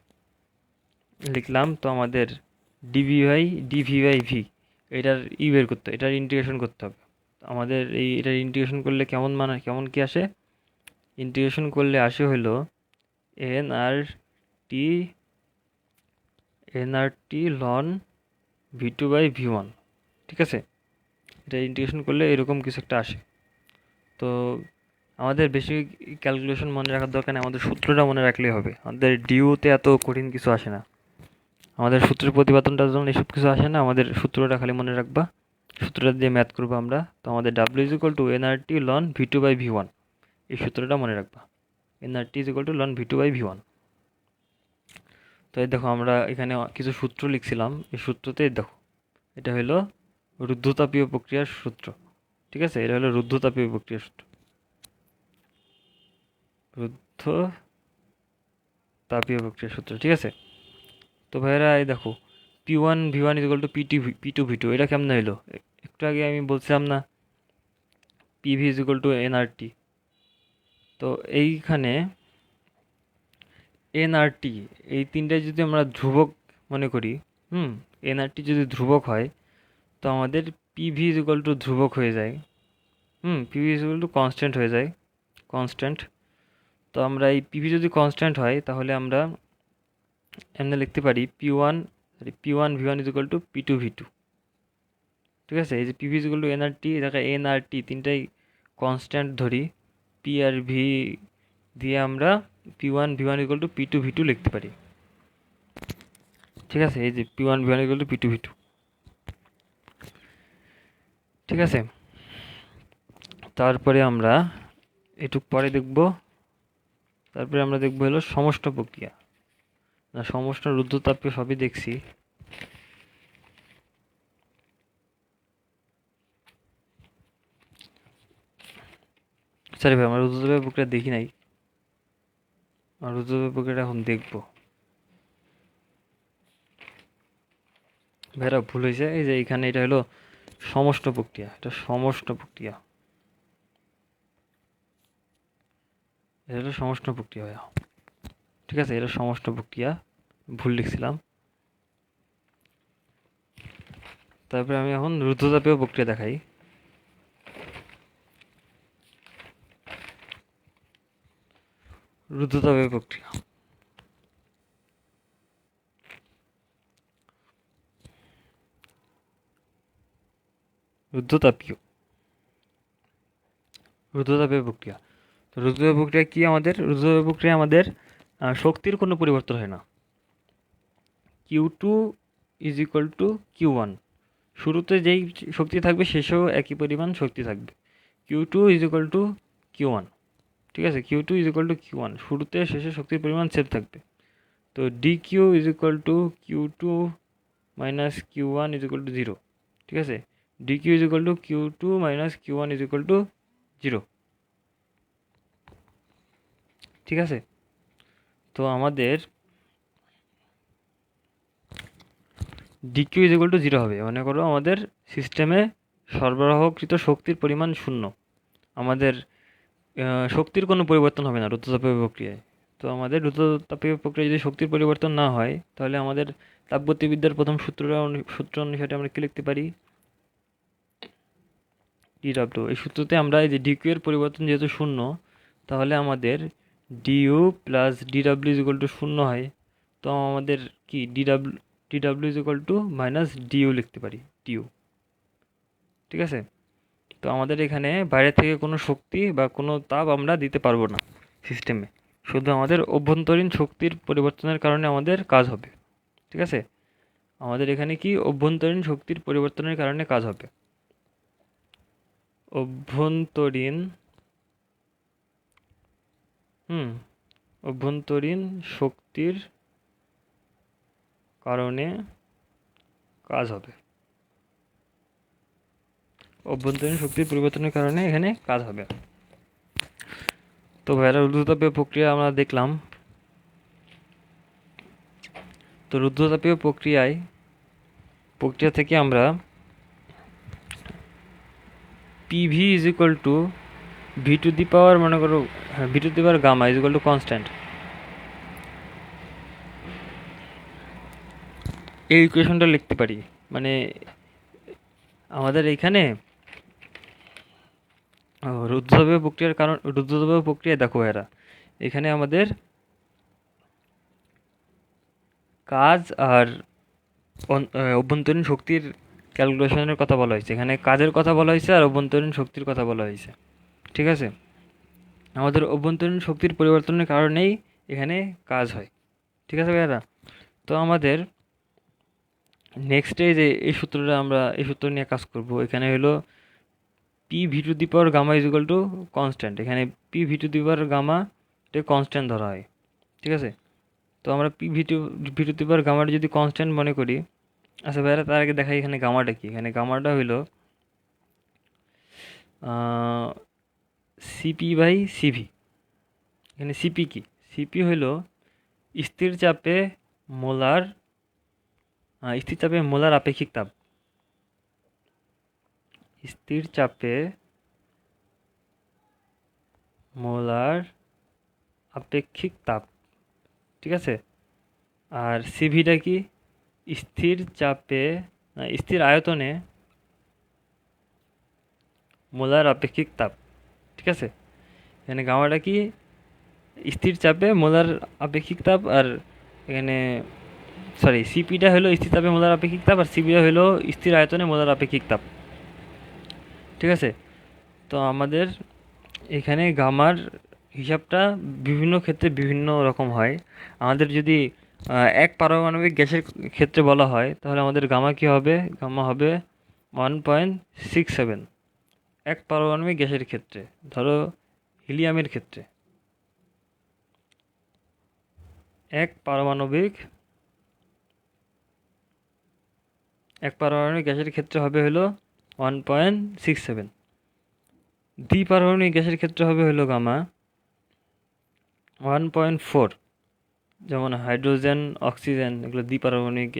লিখলাম। তো আমাদের ডিভি বাই ভি, এটার বের করতে, এটার ইন্টিগ্রেশন করতে হবে। আমাদের এটার ইন্টিগ্রেশন করলে কেমন কেমন কি আসে? ইন্টিগ্রেশন করলে আসে হলো N R T ln V two by V one. ঠিক আছে, এটা ইন্টিগ্রেশন করলে এরকম কিছু একটা আসে। তো আমাদের বেশি ক্যালকুলেশন মনে রাখার দরকার নেই, আমাদের সূত্রটা মনে রাখলেই হবে। আমাদের ডিউতে এত কঠিন কিছু আসে না, আমাদের সূত্রের প্রতিপাদনটার জন্য এসব কিছু আসে না। আমাদের সূত্রটা খালি মনে রাখবা, সূত্রটা দিয়ে ম্যাথ করবো আমরা। তো আমাদের W is equal to N R T ln V two by V one, এই সূত্রটা মনে রাখবা। N R T is equal to ln V two by V one. তো এই দেখো, আমরা এখানে কিছু সূত্র লিখছিলাম, এই সূত্রতে দেখো, এটা হলো রুদ্ধতাপীয় প্রক্রিয়ার সূত্র। ঠিক আছে, এটা হলো রুদ্ধতাপীয় প্রক্রিয়ার সূত্র, রুদ্ধ তাপীয় প্রক্রিয়ার সূত্র। ঠিক আছে, তো ভাইরা এই দেখো, P one V one is equal to P two V two, এটা কেমন হইলো? একটু আগে আমি বলছিলাম না, PV is equal to N R T. তো এইখানে এন আর টি, এই তিনটায় যদি আমরা ধ্রুবক মনে করি, এন আর টি যদি ধ্রুবক হয়, তো আমাদের পিভি ইজ ইকুয়াল টু ধ্রুবক হয়ে যায়, PV is equal to constant হয়ে যায়, কনস্ট্যান্ট। তো আমরা এই পিভি যদি কনস্ট্যান্ট হয় তাহলে আমরা এমনি লিখতে পারি P one V one is equal to P two V two. ঠিক আছে, এই যে PV is equal to NRT, এটাকে এনআরটি তিনটাই কনস্ট্যান্ট ধরি, পি আর ভি দিয়ে আমরা P one V one equal to P two V two লিখতে পারি। ঠিক আছে, এই যে P one V one equal to P two V two. ঠিক আছে, তারপরে আমরা এটুক পরে দেখব। তারপরে আমরা দেখব হলো সমষ্ট প্রক্রিয়া, না সমষ্ট রুদ্ধতাপীয় সবই দেখছি। সরি ভাই, আমরা রুদ্ধতাপীয় প্রক্রিয়া দেখি নাই, রুদ্ধতাপীয় প্রক্রিয়াটা এখন দেখবো। ভাইরা ভুল হয়েছে, এই যে এখানে এটা হলো সমষ্ট প্রক্রিয়া, এটা সমষ্ট প্রক্রিয়া, এটা হলো সমষ্ট প্রক্রিয়া ভাইয়া। ঠিক আছে, এটা সমষ্ট প্রক্রিয়া, ভুল লিখছিলাম। তারপরে আমি এখন রুদ্ধতাপীয় প্রক্রিয়া দেখাই। রুদ্ধতাপীয় প্রক্রিয়া, রুদ্ধতাপীয় রুদ্ধতাপীয় প্রক্রিয়া। তো রুদ্ধতাপীয় প্রক্রিয়া কি? রুদ্ধতাপীয় প্রক্রিয়া আমাদের শক্তির কোনো পরিবর্তন হয় না। Q2 is equal two Q1, শুরুতে যেই শক্তি থাকবে শেষেও একই পরিমাণ শক্তি থাকবে। Q2 is equal two Q1। ঠিক আছে, Q2 is equal two Q1, শুরুতে শেষে শক্তির পরিমাণ সেম থাকবে। তো DQ is equal two Q2 minus Q1 is equal two 0। ঠিক আছে, DQ is equal two Q2 minus Q1 is equal two 0। ঠিক আছে, তো আমাদের ডিকিউ ইজ ইকুয়াল টু 0 হবে। মনে করো আমাদের সিস্টেমে সরবরাহকৃত শক্তির পরিমাণ 0, আমাদের শক্তির কোনো পরিবর্তন হবে না রুদ্ধতাপীয় প্রক্রিয়ায়। তো আমাদের রুদ্ধতাপীয় প্রক্রিয়ায় যদি শক্তির পরিবর্তন না হয় তাহলে আমাদের তাপগতিবিদ্যার প্রথম সূত্র অনুসারে আমরা কি লিখতে পারি? ডিডাব্লিউ। এই সূত্রতে আমরা এই যে ডিকিউ এর পরিবর্তন যেহেতু 0, তাহলে আমাদের DU plus DW is equal two 0 হয়। তো আমাদের কি DW is equal two minus DU লিখতে পারি, ডিইউ। ঠিক আছে, তো আমাদের এখানে বাইরে থেকে কোনো শক্তি বা কোনো তাপ আমরা দিতে পারবো না সিস্টেমে, শুধু আমাদের অভ্যন্তরীণ শক্তির পরিবর্তনের কারণে আমাদের কাজ হবে। ঠিক আছে, আমাদের এখানে কি অভ্যন্তরীণ শক্তির পরিবর্তনের কারণে কাজ হবে, অভ্যন্তরীণ অভ্যন্তরীণ শক্তির কারণে কাজ হবে, অভ্যন্তরীণ শক্তির পরিবর্তনের কারণে এখানে কাজ হবে। তো ভাইরা রুদ্ধতাপীয় প্রক্রিয়া আমরা দেখলাম। তো রুদ্ধতাপীয় প্রক্রিয়া থেকে আমরা PV is equal to V to the power, মনে করো V to the power gamma is equal to constant, এই ইকুয়েশনটা লিখতে পারি। মানে আমাদের এইখানে রুদ্ধতাপীয় প্রক্রিয়া দেখো এরা, এখানে আমাদের কাজ আর অভ্যন্তরীণ শক্তির ক্যালকুলেশনের কথা বলা হয়েছে, এখানে কাজের কথা বলা হয়েছে আর অভ্যন্তরীণ শক্তির কথা বলা হয়েছে। ঠিক আছে, আমাদের অভ্যন্তরীণ শক্তির পরিবর্তনের কারণেই এখানে কাজ হয়। ঠিক আছে ভাইয়ারা, তো আমাদের নেক্সটে যে এই সূত্রটা আমরা এই সূত্র নিয়ে কাজ করব। এখানে হলো P V to the power gamma is equal to constant, এখানে P V to the power gamma এটা কনস্ট্যান্ট ধরা হয়। ঠিক আছে, তো আমরা P V to the power গামাটা যদি কনস্ট্যান্ট মনে করি, আচ্ছা ভাইরা তার আগে দেখাই এখানে গামাটা কি। এখানে গামাটা হইলো সিপি বাই সিভি। এখানে সিপি কি? সিপি হইলো স্থির চাপে মোলার আপেক্ষিক তাপ, স্থির চাপে মোলার আপেক্ষিক তাপ। ঠিক আছে, আর সিভিটা কি? স্থির চাপে স্থির আয়তনে মোলার আপেক্ষিক তাপ। ঠিক আছে, এখানে গামাটা কি স্থির চাপে মোলার আপেক্ষিক তাপ, আর এখানে সরি সিপিটা হলো স্থির চাপে মোলার আপেক্ষিক তাপ, আর সিপিটা হলো স্থির আয়তনে মোলার আপেক্ষিক তাপ। ঠিক আছে, তো আমাদের এখানে গামার হিসাবটা বিভিন্ন ক্ষেত্রে বিভিন্ন রকম হয়। আমাদের যদি এক পারমাণবিক গ্যাসের ক্ষেত্রে বলা হয় তাহলে আমাদের গামা কি হবে, গামা হবে 1.67 এক পারমাণবিক গ্যাসের ক্ষেত্রে। ধরো হিলিয়ামের ক্ষেত্রে এক পারমাণবিক গ্যাসের ক্ষেত্রে হবে হলো 1.67। দ্বিপারমাণবিক গ্যাসের ক্ষেত্রে হবে হলো গামা 1.4, যেমন হাইড্রোজেন, অক্সিজেন এগুলো দ্বিপারমাণবিক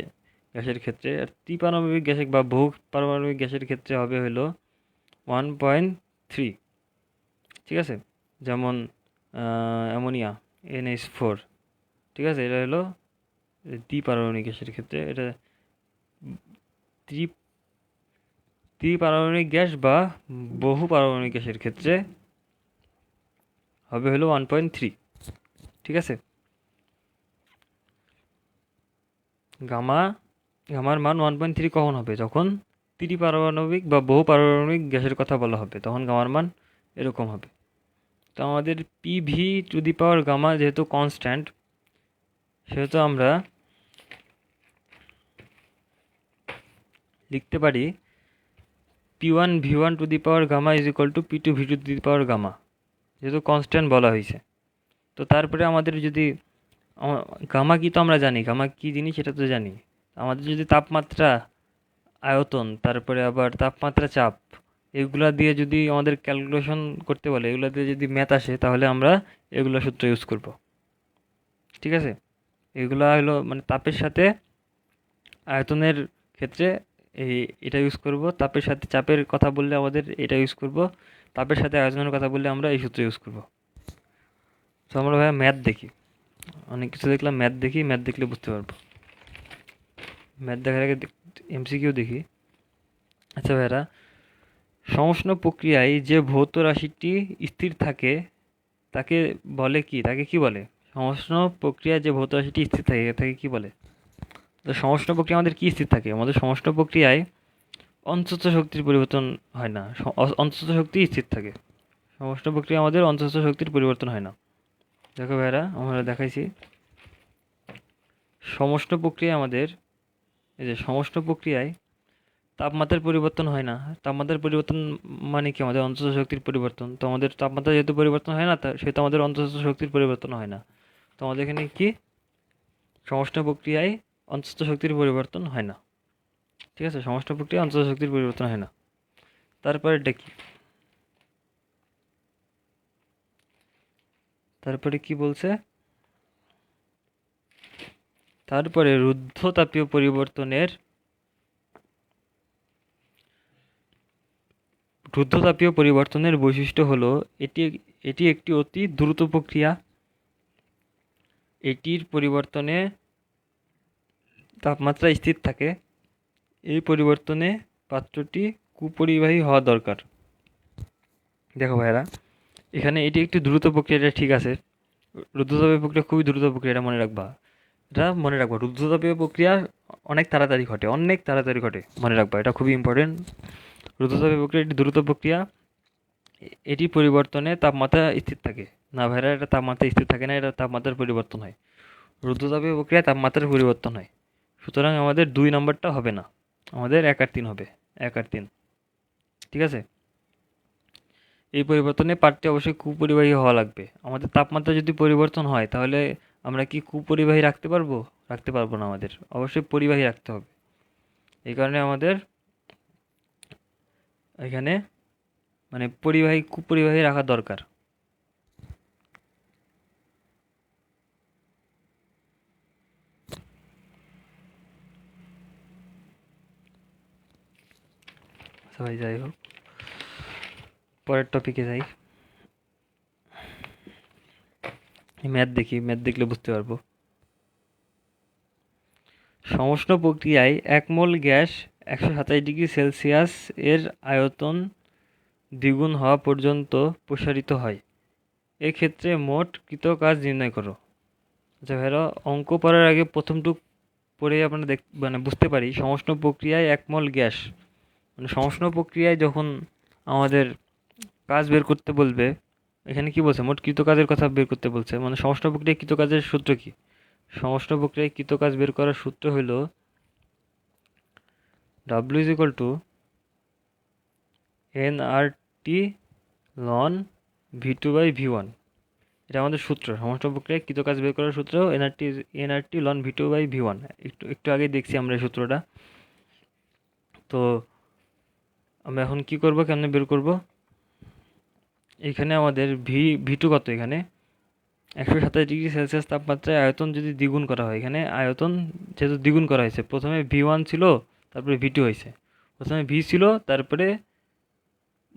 গ্যাসের ক্ষেত্রে। আর ত্রিপারমাণবিক গ্যাসে বা বহু পারমাণবিক গ্যাসের ক্ষেত্রে হবে হলো 1.3। ঠিক আছে, যেমন অ্যামোনিয়া NH4। ঠিক আছে, এটা হলো দ্বিপারমাণবিক গ্যাসের ক্ষেত্রে। এটা ত্রি ত্রিপারমাণবিক গ্যাস বা বহু পারমাণবিক গ্যাসের ক্ষেত্রে হবে হলো 1.3। ঠিক আছে, গামার মান 1.3 কখন হবে, যখন ত্রিপারমাণবিক বা বহু পারমাণবিক গ্যাসের কথা বলা হবে তখন গামার মান এরকম হবে। তো আমাদের PV to the power gamma যেহেতু কনস্ট্যান্ট, সেহেতু আমরা লিখতে পারি P1 V1 to the power gamma is equal to P2 V2 to the power gamma, যেহেতু কনস্ট্যান্ট বলা হয়েছে। তো তারপরে আমাদের যদি গামা কি তো আমরা জানি, গামা কি জিনিস সেটা তো জানি। আমাদের যদি তাপমাত্রা, আয়তন, তারপরে আবার তাপমাত্রা, চাপ, এগুলা দিয়ে যদি আমাদের ক্যালকুলেশন করতে বলে, এগুলা দিয়ে যদি ম্যাথ আসে তাহলে আমরা এগুলো সূত্র ইউজ করব। ঠিক আছে, এগুলা হলো মানে তাপের সাথে আয়তনের ক্ষেত্রে এটা ইউজ করব, তাপের সাথে চাপের কথা বললে আমাদের এটা ইউজ করব, তাপের সাথে আয়তনের কথা বললে আমরা এই সূত্র ইউজ করব। তো আমরা ভাই ম্যাথ দেখি, অনেক কিছু দেখলাম, ম্যাথ দেখি, ম্যাথ দেখলে বুঝতে পারবো। ম্যাথ দেখার আগে MCQ দেখি। আচ্ছা ভাইরা, সমষ্ণ প্রক্রিয়ায় যে ভৌত রাশিটি স্থির থাকে তাকে বলে কি, তাকে কি বলে? সমষ্ণ প্রক্রিয়ায় যে ভৌত রাশিটি স্থির থাকে তাকে কি বলে? তো সমষ্ণ প্রক্রিয়া আমাদের কি স্থির থাকে? আমাদের সমষ্ণ প্রক্রিয়ায় অন্তঃস্থ শক্তির পরিবর্তন হয় না, অন্তঃস্থ শক্তি স্থির থাকে। সমষ্ণ প্রক্রিয়া আমাদের অন্তঃস্থ শক্তির পরিবর্তন হয় না। দেখো ভাইরা, আমরা দেখাইছি সমষ্ণ প্রক্রিয়া আমাদের, এই যে সমষ্ণ প্রক্রিয়ায় তাপমাত্রার পরিবর্তন হয় না। তাপমাত্রার পরিবর্তন মানে কি? আমাদের অন্তঃস্থ শক্তির পরিবর্তন। তো আমাদের তাপমাত্রা যেহেতু পরিবর্তন হয় না, সেহেতু আমাদের অন্তঃস্থ শক্তির পরিবর্তন হয় না। তো আমাদের এখানে কি, সমষ্ণ প্রক্রিয়ায় অন্তঃস্থ শক্তির পরিবর্তন হয় না। ঠিক আছে, সমষ্ণ প্রক্রিয়ায় অন্তঃস্থ শক্তির পরিবর্তন হয় না। তারপরে এটা কি, তারপরে কি বলছে? তারপরে রুদ্ধতাপীয় পরিবর্তনের বৈশিষ্ট্য হলো এটি এটি একটি অতি দ্রুত প্রক্রিয়া। এটির পরিবর্তনে তাপমাত্রা স্থির থাকে। এই পরিবর্তনে পাত্রটি কুপরিবাহী হওয়া দরকার। দেখো ভাইরা, এখানে এটি একটি দ্রুত প্রক্রিয়া, এটা ঠিক আছে। রুদ্ধতাপীয় প্রক্রিয়া খুবই দ্রুত প্রক্রিয়া, এটা মনে রাখবা। এটা মনে রাখবা, রুদ্ধতাপীয় প্রক্রিয়া অনেক তাড়াতাড়ি ঘটে, অনেক তাড়াতাড়ি ঘটে, মনে রাখবা, এটা খুবই ইম্পর্টেন্ট। রুদ্ধতাপীয় প্রক্রিয়া একটি দ্রুত প্রক্রিয়া, এটি পরিবর্তনে তাপমাত্রা স্থির থাকে। না ভাইরা, এটা তাপমাত্রা স্থির থাকে না, এটা তাপমাত্রার পরিবর্তন হয়। রুদ্ধতাপীয় প্রক্রিয়ায় তাপমাত্রার পরিবর্তন হয়। সুতরাং আমাদের 2 নম্বরটা হবে না, আমাদের 1 আর 3 হবে, 1 আর 3। ঠিক আছে, এই পরিবর্তনে পার্টটি অবশ্যই কুপরিবাহী হওয়া লাগবে। আমাদের তাপমাত্রা যদি পরিবর্তন হয় তাহলে আমরা কি কুপরিবাহী রাখতে পারবো? রাখতে পারবো না, আমাদের অবশ্যই পরিবাহী রাখতে হবে। এই কারণে আমাদের এখানে মানে কুপরিবাহী রাখা দরকার। সবাই যাই হোক, পরের টপিকে যাই। ম্যাথ দেখি, ম্যাথ দেখলে বুঝতে পারবো। সমষ্ণ প্রক্রিয়ায় 1 মোল গ্যাস 127 ডিগ্রি সেলসিয়াস এর আয়তন দ্বিগুণ হওয়া পর্যন্ত প্রসারিত হয়। এক্ষেত্রে মোট কৃত কাজ নির্ণয় করো। আচ্ছা ভাইরা, অঙ্ক পড়ার আগে প্রথমটুক পড়ে আমরা মানে বুঝতে পারি সমষ্ণ প্রক্রিয়ায় এক মোল গ্যাস, মানে সমষ্ণ প্রক্রিয়ায় যখন আমাদের কাজ বের করতে বলবে, এখানে কি বলছে, মোট কৃত কাজের কথা বের করতে বলছে, মানে সমষ্ণ প্রক্রিয়ায় কৃত কাজের সূত্র কি? সমষ্ণ প্রক্রিয়ায় কৃত কাজ বের করার সূত্র হইল W is equal to NRT ln V2/V1। এটা আমাদের সূত্র, সমষ্ণ প্রক্রিয়ায় কৃত কাজ বের করার সূত্র এনআরটি লন V2/V1। একটু আগে দেখছি আমরা এই সূত্রটা। তো আমরা এখন কি করব, কেমনে বের করব? এখানে আমাদের ভি টু কত, এখানে 127 ডিগ্রি সেলসিয়াস তাপমাত্রায় আয়তন যদি দ্বিগুণ করা হয়, এখানে আয়তন যেহেতু দ্বিগুণ করা হয়েছে, প্রথমে V1 ছিল তারপরে V2 হয়েছে, প্রথমে ভি ছিল তারপরে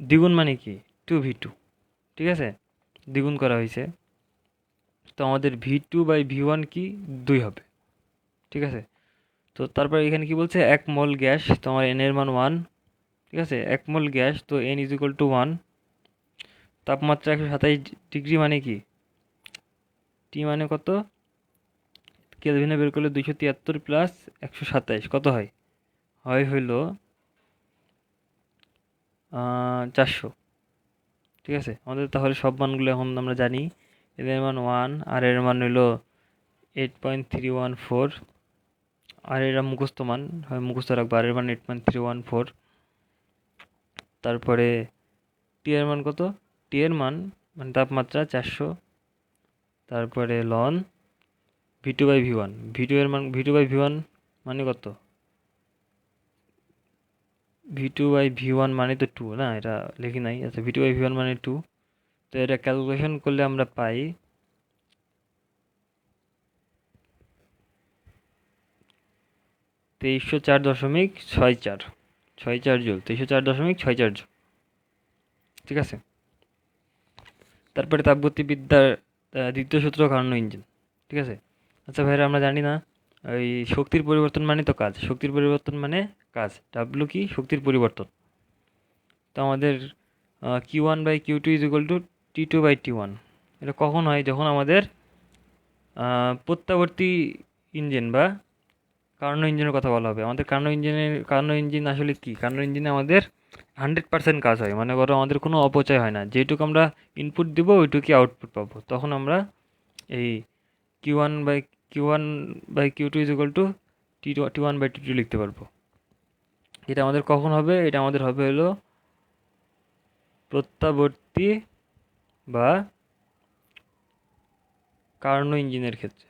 দ্বিগুণ মানে কি 2V2, ঠিক আছে, দ্বিগুণ করা হয়েছে। তো আমাদের V2/V1 কি 2 হবে, ঠিক আছে। তো তারপর এখানে কি বলছে, 1 মোল গ্যাস, তো আমার এন এর মান 1, ঠিক আছে, 1 মোল গ্যাস, তো N ইজ ইকুয়াল টু 1। তাপমাত্রা 127 ডিগ্রি মানে কি, টি মানে কত, কেলভিনে বের করলে 273 প্লাস 127 কত হয়, হইল 400, ঠিক আছে। আমাদের তাহলে সব মানগুলো এখন আমরা জানি। এর মান 1, আর এর মান হইল 8.314, আর এরা মুখস্থ মান, হয় মুখস্থ রাখবো, আর এর মান 8.314। তারপরে টি এর মান কত, টি এর মান মানে তাপমাত্রা 400, তারপরে লন V2/V1, V2/V1 মানে কত, V2/V1 মানে তো 2 না, এটা লিখি নাই। আচ্ছা, V2/V1 মানে 2। তো এটা ক্যালকুলেশন করলে আমরা পাই 2304.64 জুল, 2304.64 জুল, ঠিক আছে। তারপরে তাপগতিবিদ্যার দ্বিতীয় সূত্র কার্নো ইঞ্জিন, ঠিক আছে। আচ্ছা ভাইরা, আমরা জানি না ওই শক্তির পরিবর্তন মানে তো কাজ, শক্তির পরিবর্তন মানে কাজ, ডাব্লু কি, শক্তির পরিবর্তন। তো আমাদের Q1/Q2 is equal two T2/T1। এটা কখন হয়, যখন আমাদের প্রত্যাবর্তী ইঞ্জিন বা কার্নো ইঞ্জিনের কথা বলা হবে। আমাদের কার্নো ইঞ্জিন আসলে কি, কার্নো ইঞ্জিনে আমাদের 100% কাজ হয়, মানে করো আমাদের কোনো অপচয় হয় না, যেটুকু আমরা ইনপুট দিব ওইটুকুই আউটপুট পাবো। তখন আমরা এই Q1/Q2 is equal two T1/T2 লিখতে পারবো। এটা আমাদের কখন হবে, এটা আমাদের হবে হলো প্রত্যাবর্তী বা কার্নো ইঞ্জিনের ক্ষেত্রে,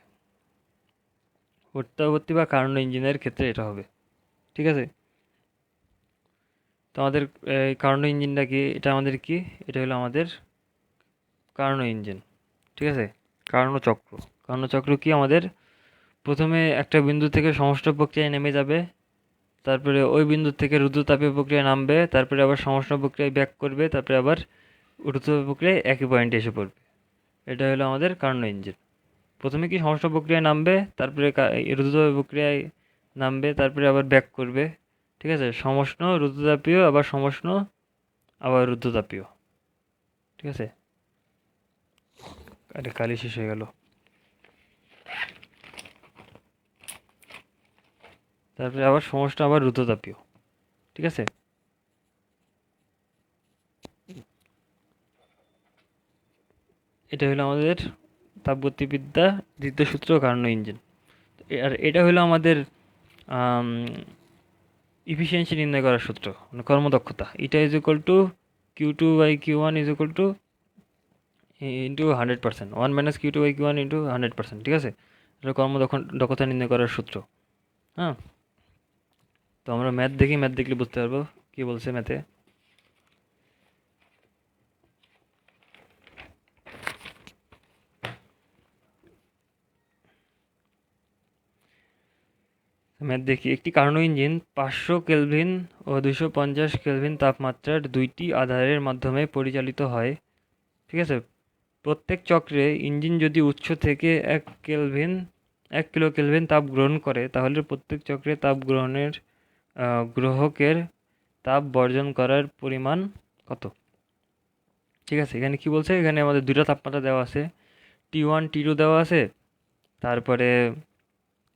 প্রত্যাবর্তী বা কার্নো ইঞ্জিনের ক্ষেত্রে এটা হবে, ঠিক আছে। তো আমাদের কার্নো ইঞ্জিনটা কি, এটা আমাদের কি, এটা হলো আমাদের কার্নো ইঞ্জিন, ঠিক আছে। কার্নো চক্র কি, আমাদের প্রথমে একটা বিন্দু থেকে সমষ্ণ প্রক্রিয়ায় নেমে যাবে, তারপরে ওই বিন্দু থেকে রুদ্রতাপীয় প্রক্রিয়ায় নামবে, তারপরে আবার সমষ্ণ প্রক্রিয়ায় ব্যাক করবে, তারপরে আবার রুদ্রতাপীয় প্রক্রিয়ায় একই পয়েন্টে এসে পড়বে। এটা হলো আমাদের কার্নো ইঞ্জিন। প্রথমে কি সমষ্ণ প্রক্রিয়ায় নামবে, তারপরে রুদ্রতাপীয় প্রক্রিয়ায় নামবে, তারপরে আবার ব্যাক করবে, ঠিক আছে। সমষ্ণ রুদ্রতাপীয়, আবার সমষ্ণ, আবার রুদ্রতাপীয়, ঠিক আছে। আরে কালি শেষ হয়ে গেল। তারপরে আবার সমষ্ণ, আবার রুদ্রতাপীয়, ঠিক আছে। এটা হলো আমাদের তাপগতিবিদ্যা দ্বিতীয় সূত্র কার্নো ইঞ্জিন। আর এটা হলো আমাদের ইফিসিয়েন্সি নির্ণয় করার সূত্র, মানে কর্মদক্ষতা। এটা is equal two Q2/Q1 is equal two into 100%, 1 minus Q2/Q1 into 100%, ঠিক আছে। এটা দক্ষতা নির্ণয় করার সূত্র। হ্যাঁ, তো আমরা ম্যাথ দেখলে বুঝতে পারবো কি বলছে ম্যাথে। ম্যাথ দেখি, একটি কার্নো ইঞ্জিন 500 কেলভিন ও 250 কেলভিন তাপমাত্রার দুইটি আধারের মাধ্যমে পরিচালিত হয়, ঠিক আছে। প্রত্যেক চক্রে ইঞ্জিন যদি উৎস থেকে 1 কিলো কেলভিন তাপ গ্রহণ করে, তাহলে প্রত্যেক চক্রে তাপ গ্রহণের গ্রহকের তাপ বর্জন করার পরিমাণ কত? ঠিক আছে, এখানে কি বলছে, এখানে আমাদের দুইটা তাপমাত্রা দেওয়া আছে, T1 T2 দেওয়া আছে, তারপরে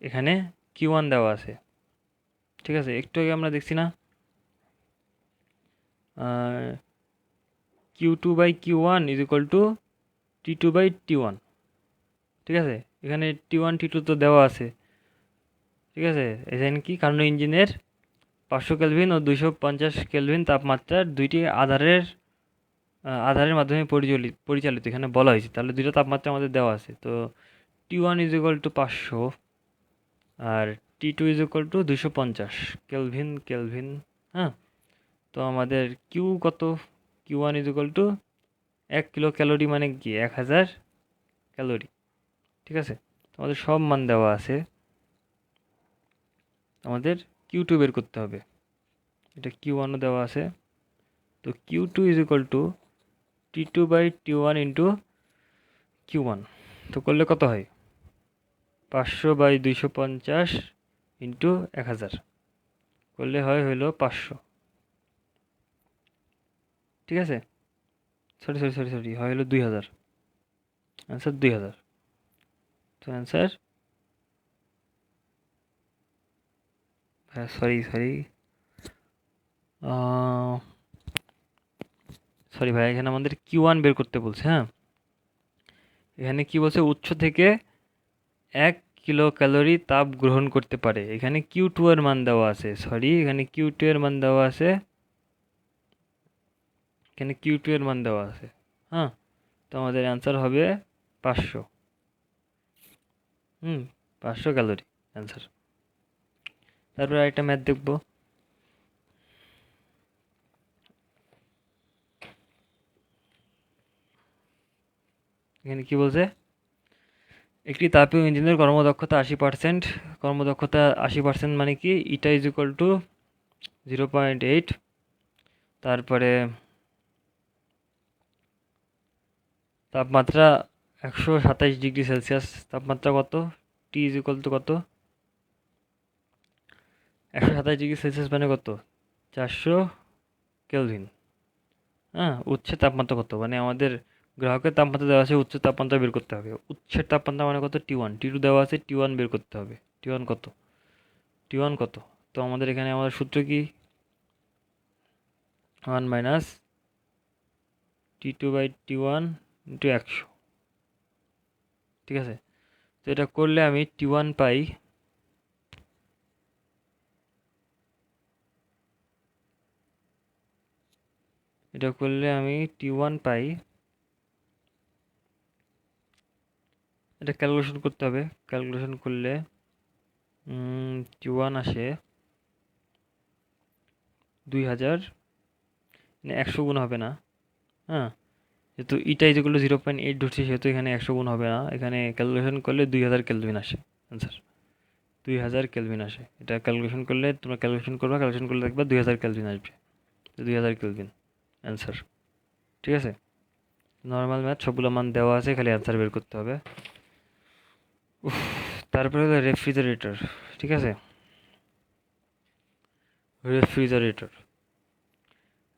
এখানে Q1 দেওয়া আছে। ঠিক আছে, একটু আগে আমরা দেখছি না Q2/Q1 is equal two T2/T1। ঠিক আছে, এখানে T1 T2 তো দেওয়া আছে। ঠিক আছে, এখানে কি কার্নো ইঞ্জিনের 500 কেলভিন ও 250 কেলভিন তাপমাত্রার দুইটি আধারের মাধ্যমে পরিচালিত এখানে বলা হয়েছে। তাহলে দুইটা তাপমাত্রা আমাদের দেওয়া আছে। তো T1 ইজ ইকুয়াল টু 500 আর T2 is equal to 250 kelvin kelvin. হ্যাঁ, তো আমাদের কিউ কত, Q1 is equal to 1 kilo calorie মানে কি 1000 ক্যালোরি। ঠিক আছে, আমাদের সব মান দেওয়া আছে, আমাদের Q2 বের করতে হবে। এটা Q1ও দেওয়া আছে। তো Q2 is equal two T2/T1 into Q1। তো করলে কত হয়, 500/250 ইন্টু 1000 করলে হইলো 500। ঠিক আছে, সরি হলো 2000। অ্যান্সার 2000। তো অ্যান্সার, সরি ভাই, এখানে আমাদের Q1 বের করতে বলছে। হ্যাঁ, এখানে কি বলছে, উৎস থেকে 1 কিলো ক্যালোরি তাপ গ্রহণ করতে পারে। এখানে Q2 এর মান দেওয়া আছে, এখানে Q2 এর মান দেওয়া আছে, হ্যাঁ। তো আমাদের অ্যান্সার হবে 500। 500 ক্যালোরি অ্যান্সার। তারপর একটা ম্যাথ দেখব। এখানে কি বলছে, একটি তাপীয় ইঞ্জিনের কর্মদক্ষতা 80%। মানে কি, ইটা ইজ ইকুয়াল টু 0.8। তারপরে তাপমাত্রা 127 ডিগ্রি সেলসিয়াস। তাপমাত্রা কত, টি ইজ ইকুয়াল টু কত, 127 ডিগ্রি সেলসিয়াস মানে কত, 400 কেলভিন। হ্যাঁ, উৎসের তাপমাত্রা কত, মানে আমাদের গ্রাহকের তাপমাত্রা দেওয়া আছে, উচ্চ তাপমাত্রা বের করতে হবে। উৎসের তাপমাত্রা মানে কত, T1 T2 দেওয়া আছে, T1 বের করতে হবে। T1 কত, তো আমাদের এখানে আমাদের সূত্র কি, 1 মাইনাস T2/T1 ইন্টু 100। ঠিক আছে, তো এটা করলে আমি T1 পাই, এটা ক্যালকুলেশন করতে হবে। ক্যালকুলেশন করলে T1 আসে 2000, 100 গুণ হবে না। হ্যাঁ, যেহেতু ইটা ইজ ইকুয়াল টু 0.8 ধরছি, সেহেতু এখানে 100 গুণ হবে না। এখানে ক্যালকুলেশন করলে 2000 কেলভিন আসে অ্যান্সার। 2000 কেলভিন আসে। এটা ক্যালকুলেশন করলে, তোমরা ক্যালকুলেশন করলে দেখবা 2000 কেলভিন আসবে। 2000 কেলভিন অ্যান্সার। ঠিক আছে, নর্মাল ম্যাথ, সবগুলো মান দেওয়া আছে, খালি অ্যান্সার বের করতে হবে। তারপরে হলো রেফ্রিজারেটর। ঠিক আছে, রেফ্রিজারেটর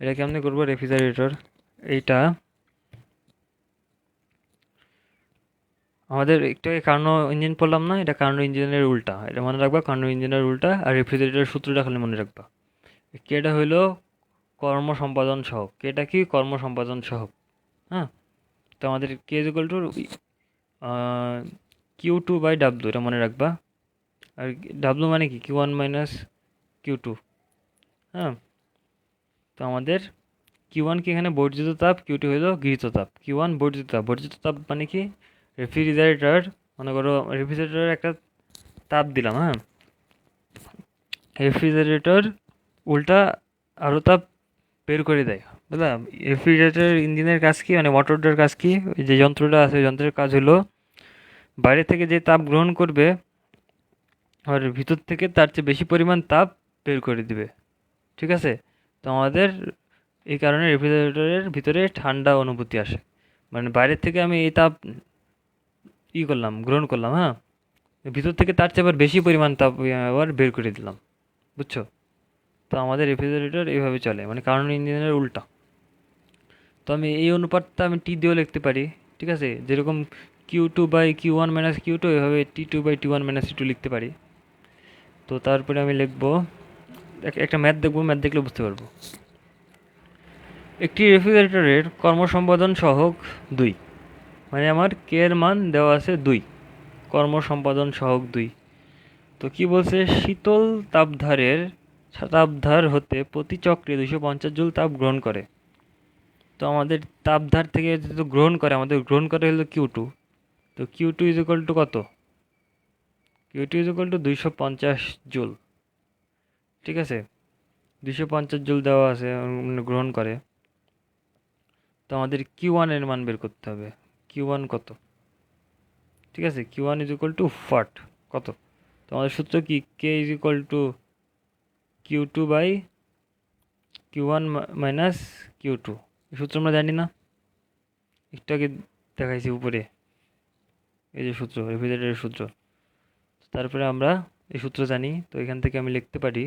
এটা কেমনে করবো, রেফ্রিজারেটর এইটা আমাদের একটু আগে কার্নো ইঞ্জিন পড়লাম না, এটা কার্নো ইঞ্জিনের উল্টা, এটা মনে রাখবা, কার্নো ইঞ্জিনের উল্টা। আর রেফ্রিজারেটরের সূত্রটা খালি মনে রাখবা। কেটা হইলো কর্মসম্পাদন সহগ, কেটা কি, কর্মসম্পাদন সহগ। হ্যাঁ, তো আমাদের K is equal two Q2/W, এটা মনে রাখবা। আর W মানে কি, Q1 মাইনাস Q2। হ্যাঁ, তো আমাদের Q1 কি এখানে বর্জিত তাপ, Q2 হইলো গৃহীত তাপ। Q1 বর্জিত তাপ মানে কি, রেফ্রিজারেটর, মনে করো রেফ্রিজারেটর একটা তাপ দিলাম। হ্যাঁ, রেফ্রিজারেটর উল্টা আরও তাপ বের করে দেয়, বুঝলাম। রেফ্রিজারেটর ইঞ্জিনের কাজ কি, মানে মোটরটার কাজ কি, ওই যে যন্ত্রটা আছে, ওই যন্ত্রের কাজ হলো বাইরে থেকে যে তাপ গ্রহণ করবে আর ভিতর থেকে তার চেয়ে বেশি পরিমাণ তাপ বের করে দিবে। ঠিক আছে, তো আমাদের এই কারণে রেফ্রিজারেটরের ভিতরে ঠান্ডা অনুভূতি আসে, মানে বাইরের থেকে আমি এই তাপ গ্রহণ করলাম। হ্যাঁ, ভিতর থেকে তার চেয়ে আবার বেশি পরিমাণ তাপ আবার বের করে দিলাম, বুঝছো। তো আমাদের রেফ্রিজারেটর এইভাবে চলে, মানে কারণ ইঞ্জিনের উল্টা। তো আমি এই অনুপাতটা আমি টি দিয়েও লিখতে পারি, ঠিক আছে, যেরকম Q2/Q1 - Q2, এভাবে T2/T1 - T2 লিখতে পারি। তো তারপরে আমি লিখব, একটা ম্যাথ দেখবো, ম্যাথ দেখলে বুঝতে পারবো। একটি রেফ্রিজারেটরের কর্মসম্পাদন সহগ 2, মানে আমার কে এর মান দেওয়া আছে 2, কর্মসম্পাদন সহগ 2। তো কি বলছে, শীতল তাপধার হতে প্রতি চক্রে 250 জুল তাপ গ্রহণ করে। তো আমাদের তাপধার থেকে যেহেতু গ্রহণ করে হলো Q2। তো Q2 ইজ ইকুয়াল টু কত? Q2 is equal to 250 joule, ঠিক আছে, 250 জুল দেওয়া আছে, গ্রহণ করে। তো আমাদের Q1 এর মান বের করতে হবে। Q1 কত? ঠিক আছে, Q1 ইজ ইকুয়াল টু ফাট কত? তো আমাদের সূত্র কি, K is equal two Q2/Q1 - Q2। এই সূত্র আমরা জানি না, একটু আগে দেখাইছি উপরে, এই যে সূত্র, রেফ্রিজারেটরের সূত্র। তারপরে আমরা এই সূত্র জানি, তো এখান থেকে আমি লিখতে পারি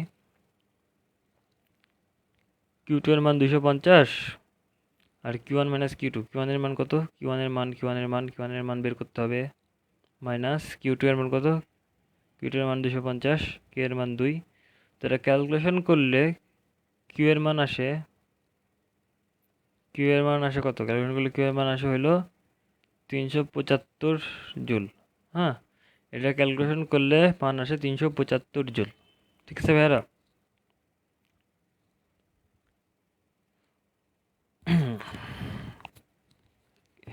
Q2 এর মান 250, আর Q1 - Q2 এর মান কত? Q1 এর মান বের করতে হবে, মাইনাস Q2 এর মান কত? Q2 এর মান 250, K এর মান 2। তো এটা ক্যালকুলেশন করলে Q এর মান আসে কত? ক্যালকুলেশন করলে Q এর মান আসে হলো 375 জুল। হ্যাঁ, এটা ক্যালকুলেশন করলে মান আসে 375 জুল। ঠিক আছে ভাইয়ারা?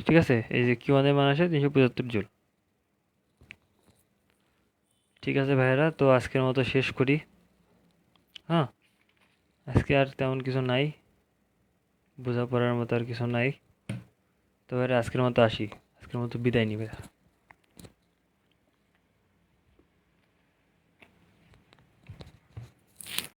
ঠিক আছে, এই যে Q1 এর মান আসে 375 জুল। ঠিক আছে ভাইয়ারা, তো আজকের মতো শেষ করি। হ্যাঁ, আজকে আর তেমন কিছু নাই, বোঝাপড়ার মতো আর কিছু নাই। তো ভাইয়ারা আজকের মতো আসি, আজকের মতো বিদায় নিবে।